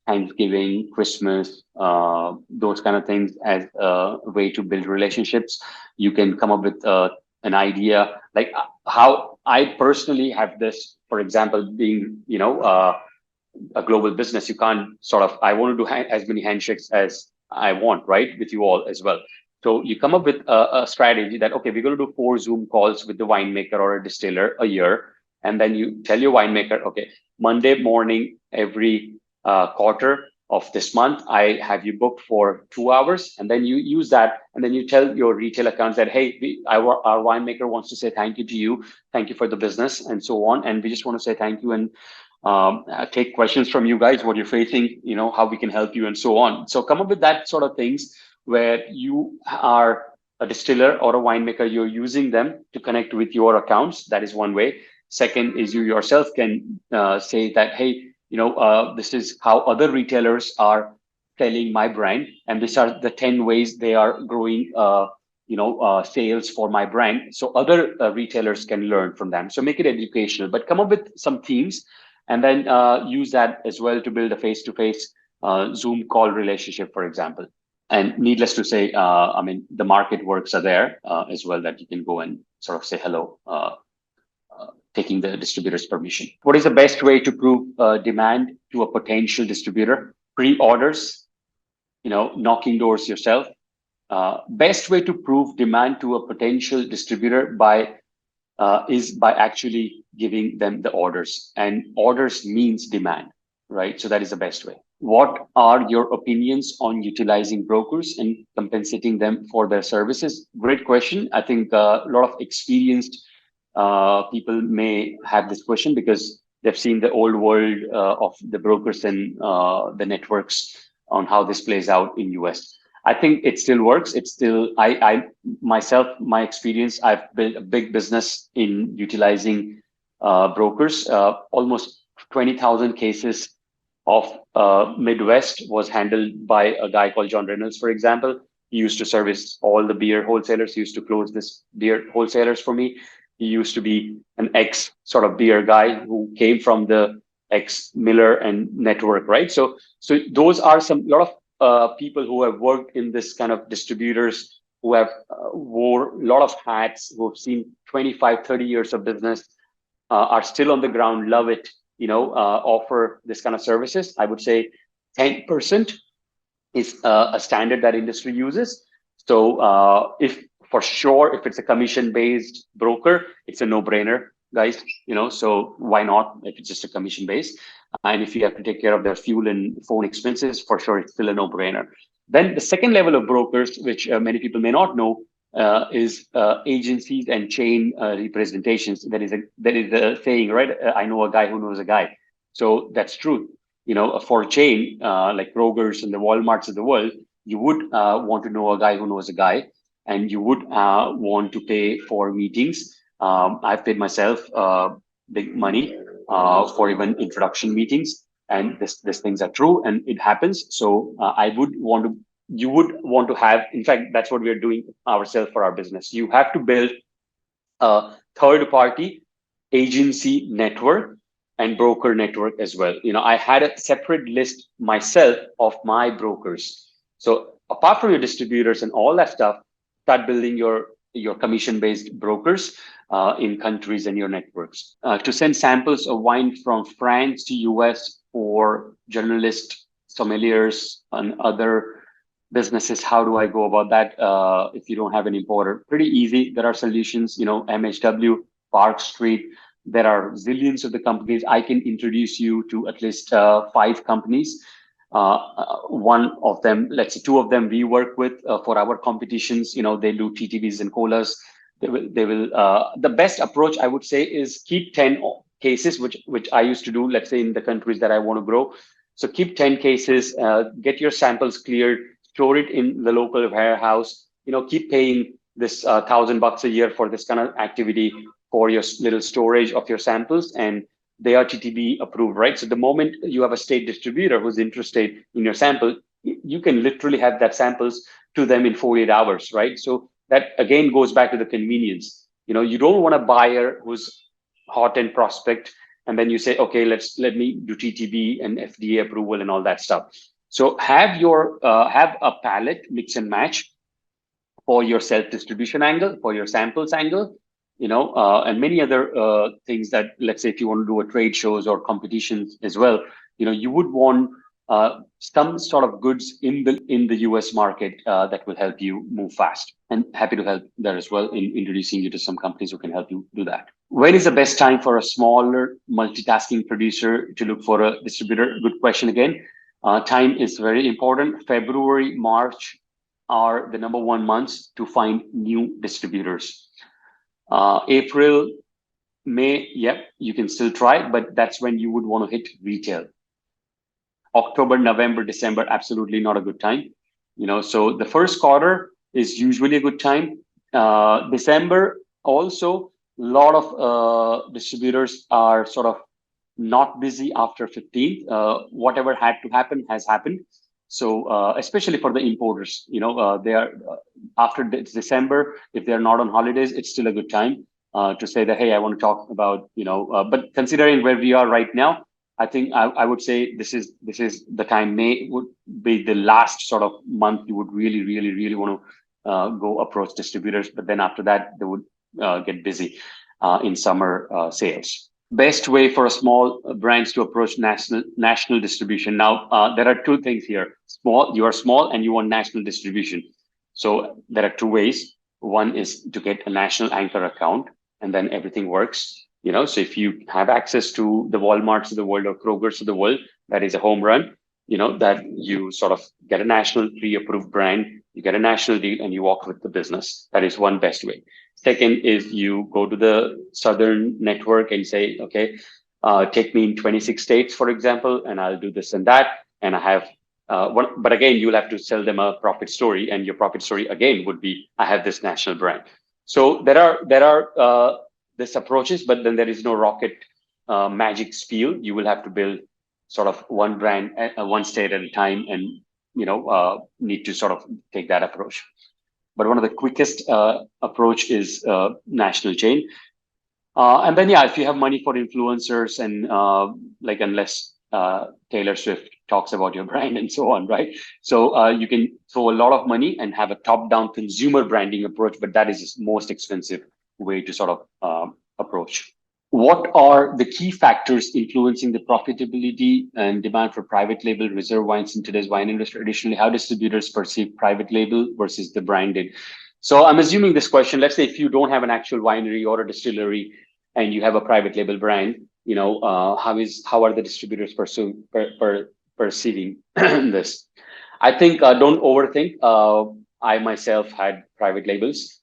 Thanksgiving, Christmas, those kind of things as a way to build relationships. You can come up with an idea, like how I personally have this, for example, being, a global business. You can't I want to do as many handshakes as I want, right? With you all as well. So you come up with a strategy that, okay, we're going to do 4 Zoom calls with the winemaker or a distiller a year. And then you tell your winemaker, okay, Monday morning, every quarter of this month, I have you booked for 2 hours, and then you use that, and then you tell your retail accounts that, hey, our winemaker wants to say thank you to you, thank you for the business, and so on, and we just want to say thank you and take questions from you guys, what you're facing, how we can help you, and so on. So come up with that sort of things where you are a distiller or a winemaker, you're using them to connect with your accounts. That is one way. Second is you yourself can say that, hey, this is how other retailers are selling my brand, and these are the 10 ways they are growing, sales for my brand. So other retailers can learn from them. So make it educational, but come up with some themes, and then use that as well to build a face-to-face Zoom call relationship, for example. And needless to say, I mean, the market works are there as well, that you can go and sort of say hello, taking the distributor's permission. What is the best way to prove demand to a potential distributor? Pre-orders, knocking doors yourself. Best way to prove demand to a potential distributor is by actually giving them the orders, and orders means demand, right? So that is the best way. What are your opinions on utilizing brokers and compensating them for their services? Great question. I think a lot of experienced people may have this question because they've seen the old world of the brokers and the networks on how this plays out in US. I think it still works. It's still, I myself, my experience, I've built a big business in utilizing brokers. Almost 20,000 cases of Midwest was handled by a guy called John Reynolds, for example. He used to service all the beer wholesalers. He used to close this beer wholesalers for me. He used to be an ex sort of beer guy who came from the ex Miller and network, right? So those are a lot of people who have worked in this kind of distributors, who have wore a lot of hats, who have seen 25, 30 years of business, are still on the ground, love it, offer this kind of services. I would say 10% is a standard that industry uses. So if it's a commission-based broker, it's a no-brainer, guys. So why not if it's just a commission-based? And if you have to take care of their fuel and phone expenses, for sure, it's still a no-brainer. Then the second level of brokers, which many people may not know, is agencies and chain representations. That is a saying, right? I know a guy who knows a guy. So that's true. For a chain like Kroger's and the Walmarts of the world, you would want to know a guy who knows a guy, and you would want to pay for meetings. I've paid myself big money for even introduction meetings, and these things are true, and it happens. So you would want to have. In fact, that's what we are doing ourselves for our business. You have to build a third party agency network and broker network as well. I had a separate list myself of my brokers. So apart from your distributors and all that stuff, start building your commission based brokers in countries and your networks. To send samples of wine from France to US for journalists, sommeliers, and other businesses, how do I go about that if you don't have an importer? Pretty easy. There are solutions, MHW, Park Street. There are zillions of the companies. I can introduce you to at least 5 companies. One of them, let's say 2 of them, we work with for our competitions. They do TTVs and colas. They will. The best approach, I would say, is keep 10 cases, which I used to do. Let's say in the countries that I want to grow. So keep 10 cases. Get your samples cleared. Store it in the local warehouse. Keep paying this $1,000 a year for this kind of activity for your little storage of your samples, and they are TTB approved, right? So the moment you have a state distributor who's interested in your sample, you can literally have that samples to them in 48 hours, right? So that again goes back to the convenience. You don't want a buyer who's hot and prospect, and then you say, okay, let me do TTB and FDA approval and all that stuff. So have a palette mix and match for your self distribution angle, for your samples angle, and many other things that, let's say, if you want to do a trade shows or competitions as well, you would want some sort of goods in the US market that will help you move fast. And happy to help there as well in introducing you to some companies who can help you do that. When is the best time for a smaller multitasking producer to look for a distributor? Good question again. Time is very important. February, March are the number one months to find new distributors. April, May, yep, you can still try, but that's when you would want to hit retail. October, November, December, absolutely not a good time. So the first quarter is usually a good time. December also, a lot of distributors are sort of not busy after 15th. Whatever had to happen has happened. So especially for the importers, they are after December, if they're not on holidays, it's still a good time to say that, hey, I want to talk about, but considering where we are right now, I think I would say this is the time. May would be the last sort of month you would really, really, really want to go approach distributors. But then after that, they would get busy in summer sales. Best way for a small brands to approach national distribution. Now, there are 2 things here. You are small and you want national distribution. So there are 2 ways. One is to get a national anchor account, and then everything works. So if you have access to the Walmarts of the world or Kroger's of the world, that is a home run. That you sort of get a national pre-approved brand, you get a national deal, and you walk with the business. That is one best way. Second is you go to the Southern network and say, okay, take me in 26 states, for example, and I'll do this and that. And I have but again, you'll have to sell them a profit story, and your profit story again would be, I have this national brand. So there are this approaches, but then there is no rocket magic spiel. You will have to build sort of one brand, one state at a time, and need to sort of take that approach. But one of the quickest approach is national chain. And then, yeah, if you have money for influencers and unless Taylor Swift talks about your brand and so on, right? So you can throw a lot of money and have a top-down consumer branding approach, but that is the most expensive way to sort of approach. What are the key factors influencing the profitability and demand for private label reserve wines in today's wine industry? Additionally, how distributors perceive private label versus the branded? So I'm assuming this question, let's say if you don't have an actual winery or a distillery and you have a private label brand, how are the distributors perceiving this? I think don't overthink. I myself had private labels.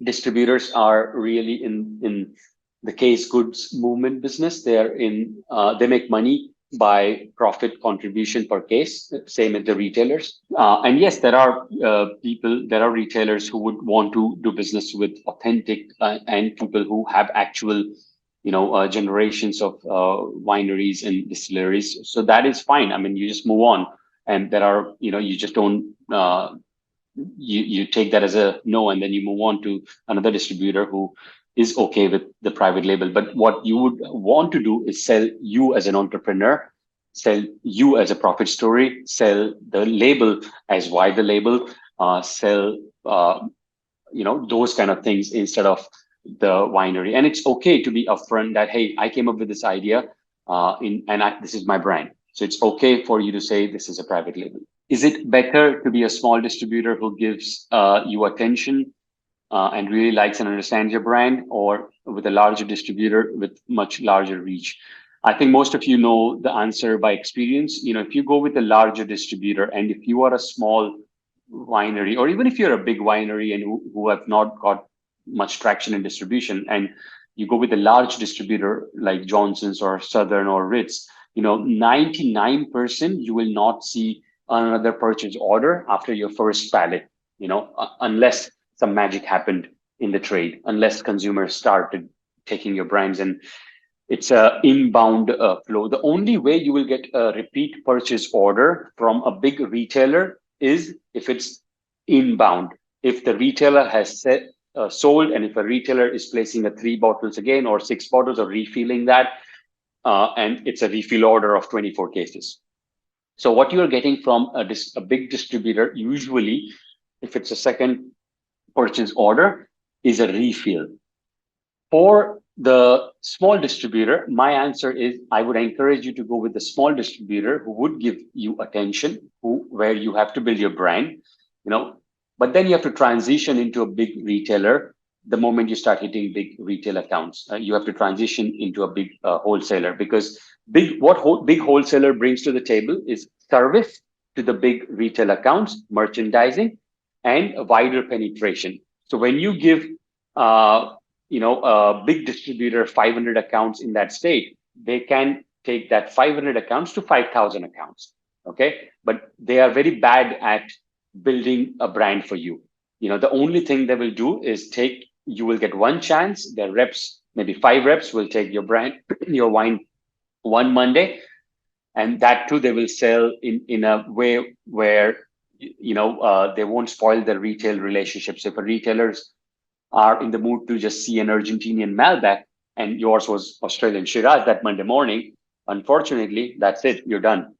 Distributors are really in the case goods movement business. They make money by profit contribution per case, same as the retailers. And yes, there are retailers who would want to do business with authentic and people who have actual generations of wineries and distilleries. So that is fine. I mean, you just move on. And there are, you just don't, you take that as a no, and then you move on to another distributor who is okay with the private label. But what you would want to do is sell you as an entrepreneur, sell you as a profit story, sell the label as why the label, sell, those kind of things instead of the winery. And it's okay to be upfront that, hey, I came up with this idea, this is my brand. So it's okay for you to say this is a private label. Is it better to be a small distributor who gives you attention and really likes and understands your brand, or with a larger distributor with much larger reach? I think most of you know the answer by experience. If you go with a larger distributor, and if you are a small winery, or even if you're a big winery and who have not got much traction in distribution, and you go with a large distributor like Johnson's or Southern or Ritz, 99% you will not see another purchase order after your first pallet, unless some magic happened in the trade, unless consumers started taking your brands, and it's a inbound flow. The only way you will get a repeat purchase order from a big retailer is if it's inbound. If the retailer has sold, and if a retailer is placing a 3 bottles again or 6 bottles or refilling that, and it's a refill order of 24 cases. So what you are getting from a big distributor, usually, if it's a second purchase order, is a refill. For the small distributor, my answer is I would encourage you to go with the small distributor who would give you attention, where you have to build your brand, but then you have to transition into a big retailer. The moment you start hitting big retail accounts, you have to transition into a big wholesaler, because big wholesaler brings to the table is service to the big retail accounts, merchandising, and a wider penetration. So when you give a big distributor 500 accounts in that state, they can take that 500 accounts to 5,000 accounts. Okay. But they are very bad at building a brand for you. The only thing they will do is you will get one chance. Their reps, maybe 5 reps, will take your brand, your wine one Monday. And that too, they will sell in a way where, they won't spoil the retail relationships. If a retailers are in the mood to just see an Argentinian Malbec and yours was Australian Shiraz that Monday morning, unfortunately, that's it. You're done.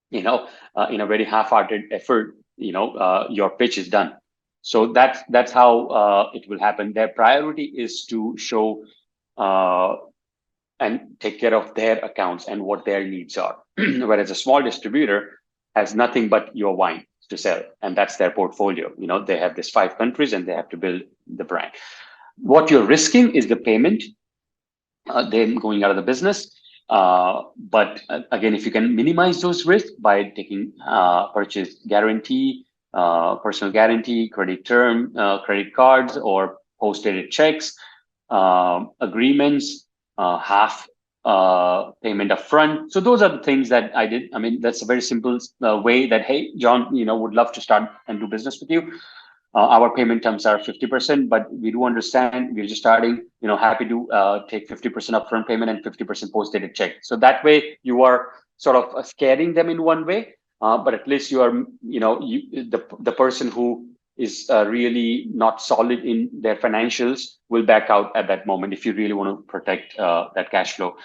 In a very half-hearted effort, your pitch is done. So that's how it will happen. Their priority is to show and take care of their accounts and what their needs are. Whereas a small distributor has nothing but your wine to sell, and that's their portfolio. They have these 5 countries and they have to build the brand. What you're risking is the payment, them going out of the business. But again, if you can minimize those risks by taking purchase guarantee, personal guarantee, credit term, credit cards, or post-dated checks, agreements, half payment upfront. So those are the things that I did. I mean, that's a very simple way that, hey, John, would love to start and do business with you. Our payment terms are 50%, but we do understand we're just starting, happy to take 50% upfront payment and 50% post-dated check. So that way you are sort of scaring them in one way, but at least you are, the person who is really not solid in their financials will back out at that moment if you really want to protect that cash flow.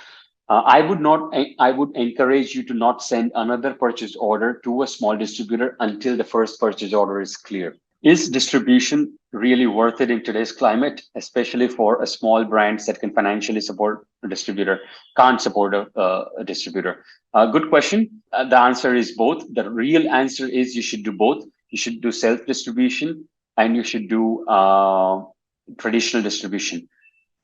I would encourage you to not send another purchase order to a small distributor until the first purchase order is clear. Is distribution really worth it in today's climate, especially for a small brand that can financially support a distributor, can't support a distributor? Good question. The answer is both. The real answer is you should do both. You should do self-distribution and you should do traditional distribution.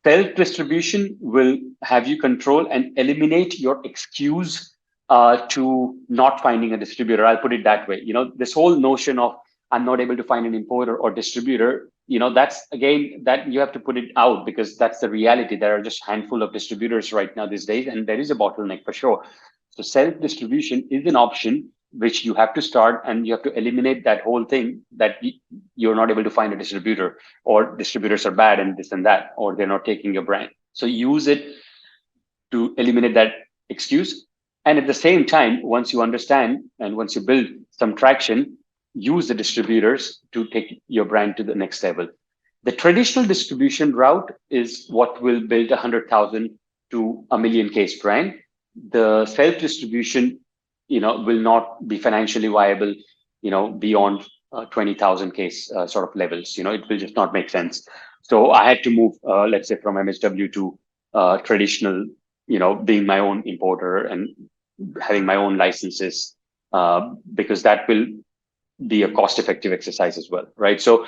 Self-distribution will have you control and eliminate your excuse to not finding a distributor. I'll put it that way. This whole notion of I'm not able to find an importer or distributor, that's again that you have to put it out because that's the reality. There are just a handful of distributors right now these days, and there is a bottleneck for sure. So self-distribution is an option which you have to start, and you have to eliminate that whole thing that you're not able to find a distributor, or distributors are bad and this and that, or they're not taking your brand. So use it to eliminate that excuse. And at the same time, once you understand and once you build some traction, use the distributors to take your brand to the next level. The traditional distribution route is what will build 100,000 to a million case brand. The self distribution, will not be financially viable, beyond 20,000 case sort of levels. It will just not make sense. So I had to move, let's say, from MSW to traditional, being my own importer and having my own licenses, because that will be a cost-effective exercise as well, right? So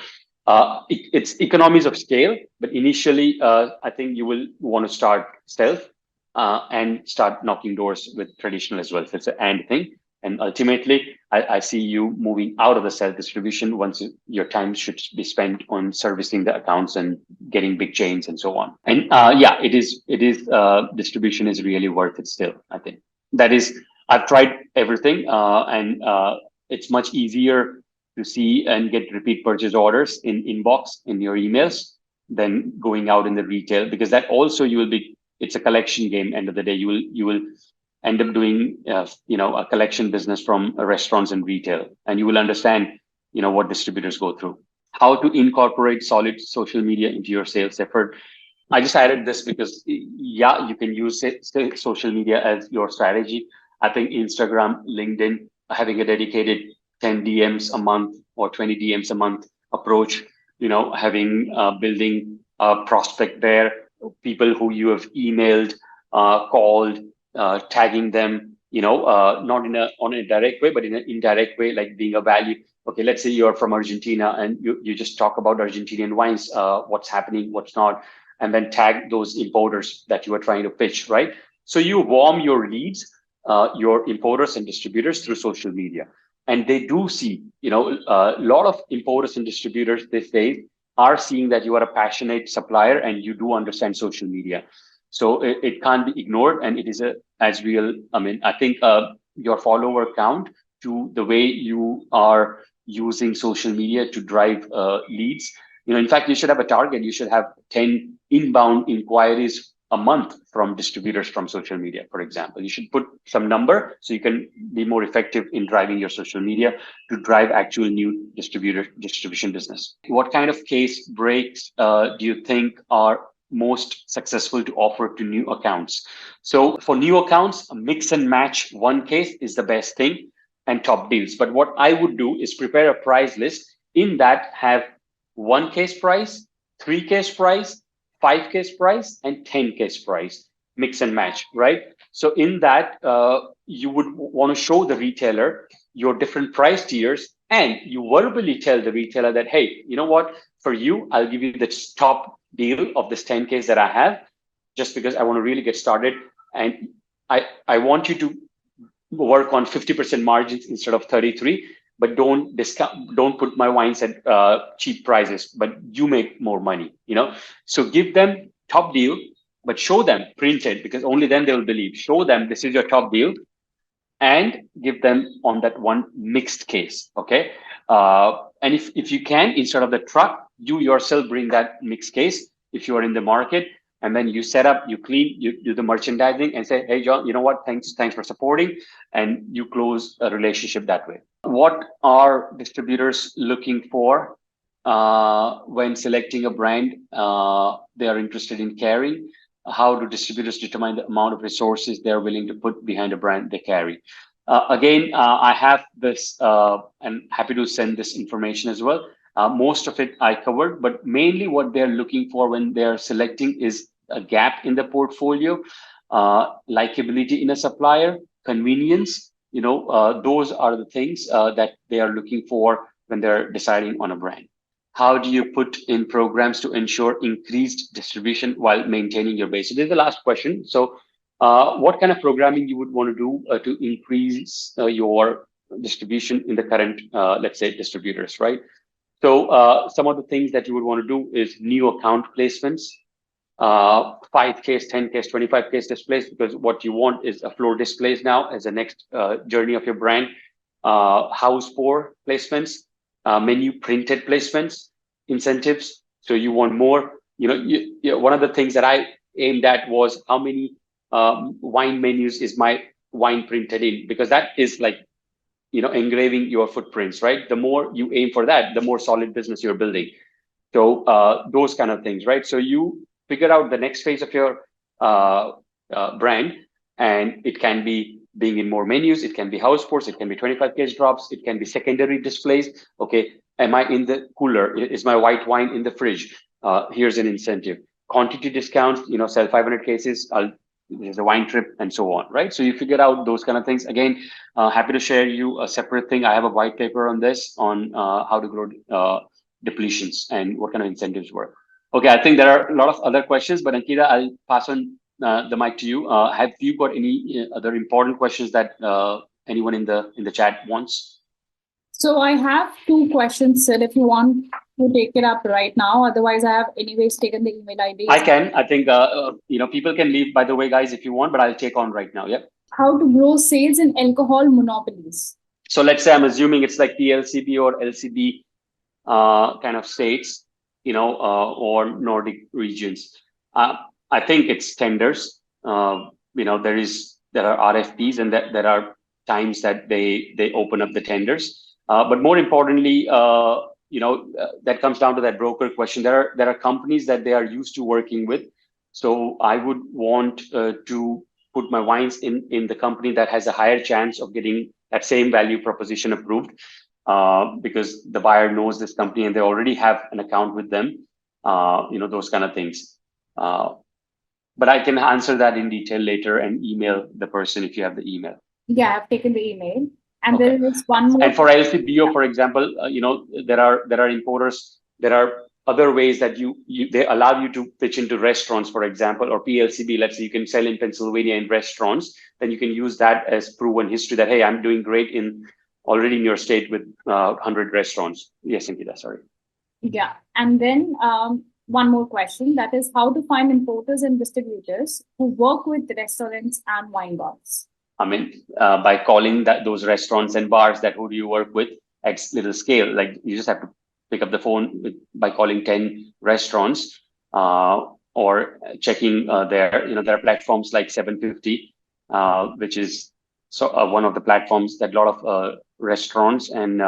it's economies of scale, but initially, I think you will want to start stealth and start knocking doors with traditional as well. So it's an and thing. And ultimately, I see you moving out of the self-distribution once your time should be spent on servicing the accounts and getting big chains and so on. And yeah, it is distribution is really worth it still, I think. That is, I've tried everything, and it's much easier to see and get repeat purchase orders in inbox in your emails than going out in the retail, because that also you will be, it's a collection game. End of the day, you will end up doing a collection business from restaurants and retail, and you will understand what distributors go through. How to incorporate solid social media into your sales effort. I just added this because, yeah, you can use social media as your strategy. I think Instagram, LinkedIn, having a dedicated 10 DMs a month or 20 DMs a month approach, having building a prospect there, people who you have emailed, called, tagging them, not on a direct way, but in an indirect way, like being a value. Okay, let's say you're from Argentina and you just talk about Argentinian wines, what's happening, what's not, and then tag those importers that you are trying to pitch, right? So you warm your leads, your importers and distributors through social media. And they do see, a lot of importers and distributors these days are seeing that you are a passionate supplier and you do understand social media. So it can't be ignored, and it is as real. I mean, I think your follower count to the way you are using social media to drive leads. In fact, you should have a target. You should have 10 inbound inquiries a month from distributors from social media, for example. You should put some number so you can be more effective in driving your social media to drive actual new distribution business. What kind of case breaks do you think are most successful to offer to new accounts? So for new accounts, a mix and match one case is the best thing, and top deals. But what I would do is prepare a price list. In that, have one case price, three case price, five case price, and 10 case price, mix and match, right? So in that, you would want to show the retailer your different price tiers, and you verbally tell the retailer that, hey, you know what, for you, I'll give you the top deal of this 10 case that I have, just because I want to really get started. And I want you to work on 50% margins instead of 33, but don't discount, don't put my wines at cheap prices, but you make more money, So give them top deal, but show them printed, because only then they will believe. Show them this is your top deal, and give them on that one mixed case, okay? And if you can, instead of the truck, you yourself bring that mixed case if you are in the market, and then you set up, you clean, you do the merchandising and say, hey, John, you know what, thanks for supporting, and you close a relationship that way. What are distributors looking for when selecting a brand they are interested in carrying? How do distributors determine the amount of resources they're willing to put behind a brand they carry? Again, I have this, and happy to send this information as well. Most of it I covered, but mainly what they're looking for when they're selecting is a gap in the portfolio, likability in a supplier, convenience. Those are the things that they are looking for when they're deciding on a brand. how do you put in programs to ensure increased distribution while maintaining your base? So this is the last question. So what kind of programming you would want to do to increase your distribution in the current, let's say, distributors, right? So some of the things that you would want to do is new account placements, 5 case, 10 case, 25 case displays, because what you want is a floor displays now as the next journey of your brand, house pour placements, menu printed placements, incentives. So you want more, one of the things that I aimed at was how many wine menus is my wine printed in, because that is like, engraving your footprints, right? The more you aim for that, the more solid business you're building. So those kind of things, right? So you figure out the next phase of your brand, and it can be being in more menus, it can be house pours, it can be 25 case drops, it can be secondary displays. Okay, am I in the cooler? Is my white wine in the fridge? Here's an incentive. Quantity discounts, sell 500 cases, there's a wine trip, and so on, right? So you figure out those kind of things. Again, happy to share you a separate thing. I have a white paper on this, on how to grow depletions and what kind of incentives work. Okay, I think there are a lot of other questions, but Ankita, I'll pass on the mic to you. Have you got any other important questions that anyone in the chat wants? So I have 2 questions, Sid, if you want to take it up right now. Otherwise, I have anyways taken the email ID. I can. I think people can leave, by the way, guys, if you want, but I'll take on right now. Yep. How to grow sales in alcohol monopolies? So let's say I'm assuming it's like the LCB or LCB kind of states, or Nordic regions. I think it's tenders. There are RFPs, and there are times that they open up the tenders. But more importantly, that comes down to that broker question. There are companies that they are used to working with. So I would want to put my wines in the company that has a higher chance of getting that same value proposition approved, because the buyer knows this company and they already have an account with them, those kind of things. But I can answer that in detail later and email the person if you have the email. Yeah, I've taken the email. And okay. There is one more. And for LCBO, for example, there are importers. There are other ways that they allow you to pitch into restaurants, for example, or PLCB. Let's say you can sell in Pennsylvania in restaurants. Then you can use that as proven history that, hey, I'm doing great already in your state with 100 restaurants. Yes, Ankita, sorry. Yeah, and then one more question, that is how to find importers and distributors who work with restaurants and wine bars. I mean, by calling those restaurants and bars, that who do you work with at little scale? Like you just have to pick up the phone by calling 10 restaurants, or checking there are platforms like 750, which is one of the platforms that a lot of restaurants and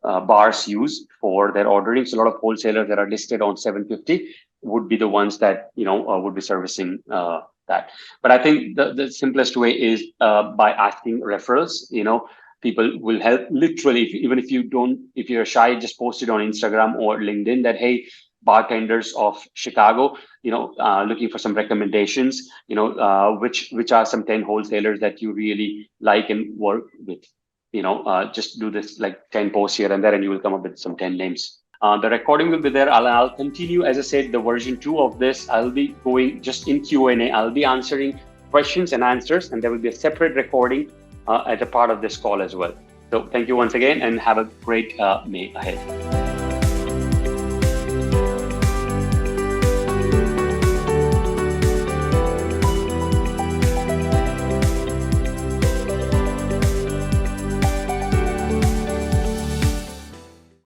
bars use for their ordering. So a lot of wholesalers that are listed on 750 would be the ones that would be servicing that. But I think the simplest way is by asking referrals. People will help. Literally, even if you're shy, just post it on Instagram or LinkedIn that, hey, bartenders of Chicago, looking for some recommendations. Which are some 10 wholesalers that you really like and work with. Just do this like 10 posts here and there, and you will come up with some 10 names. The recording will be there. I'll continue, as I said, the version 2 of this. I'll be going just in Q&A. I'll be answering questions and answers, and there will be a separate recording as a part of this call as well. So thank you once again, and have a great May ahead.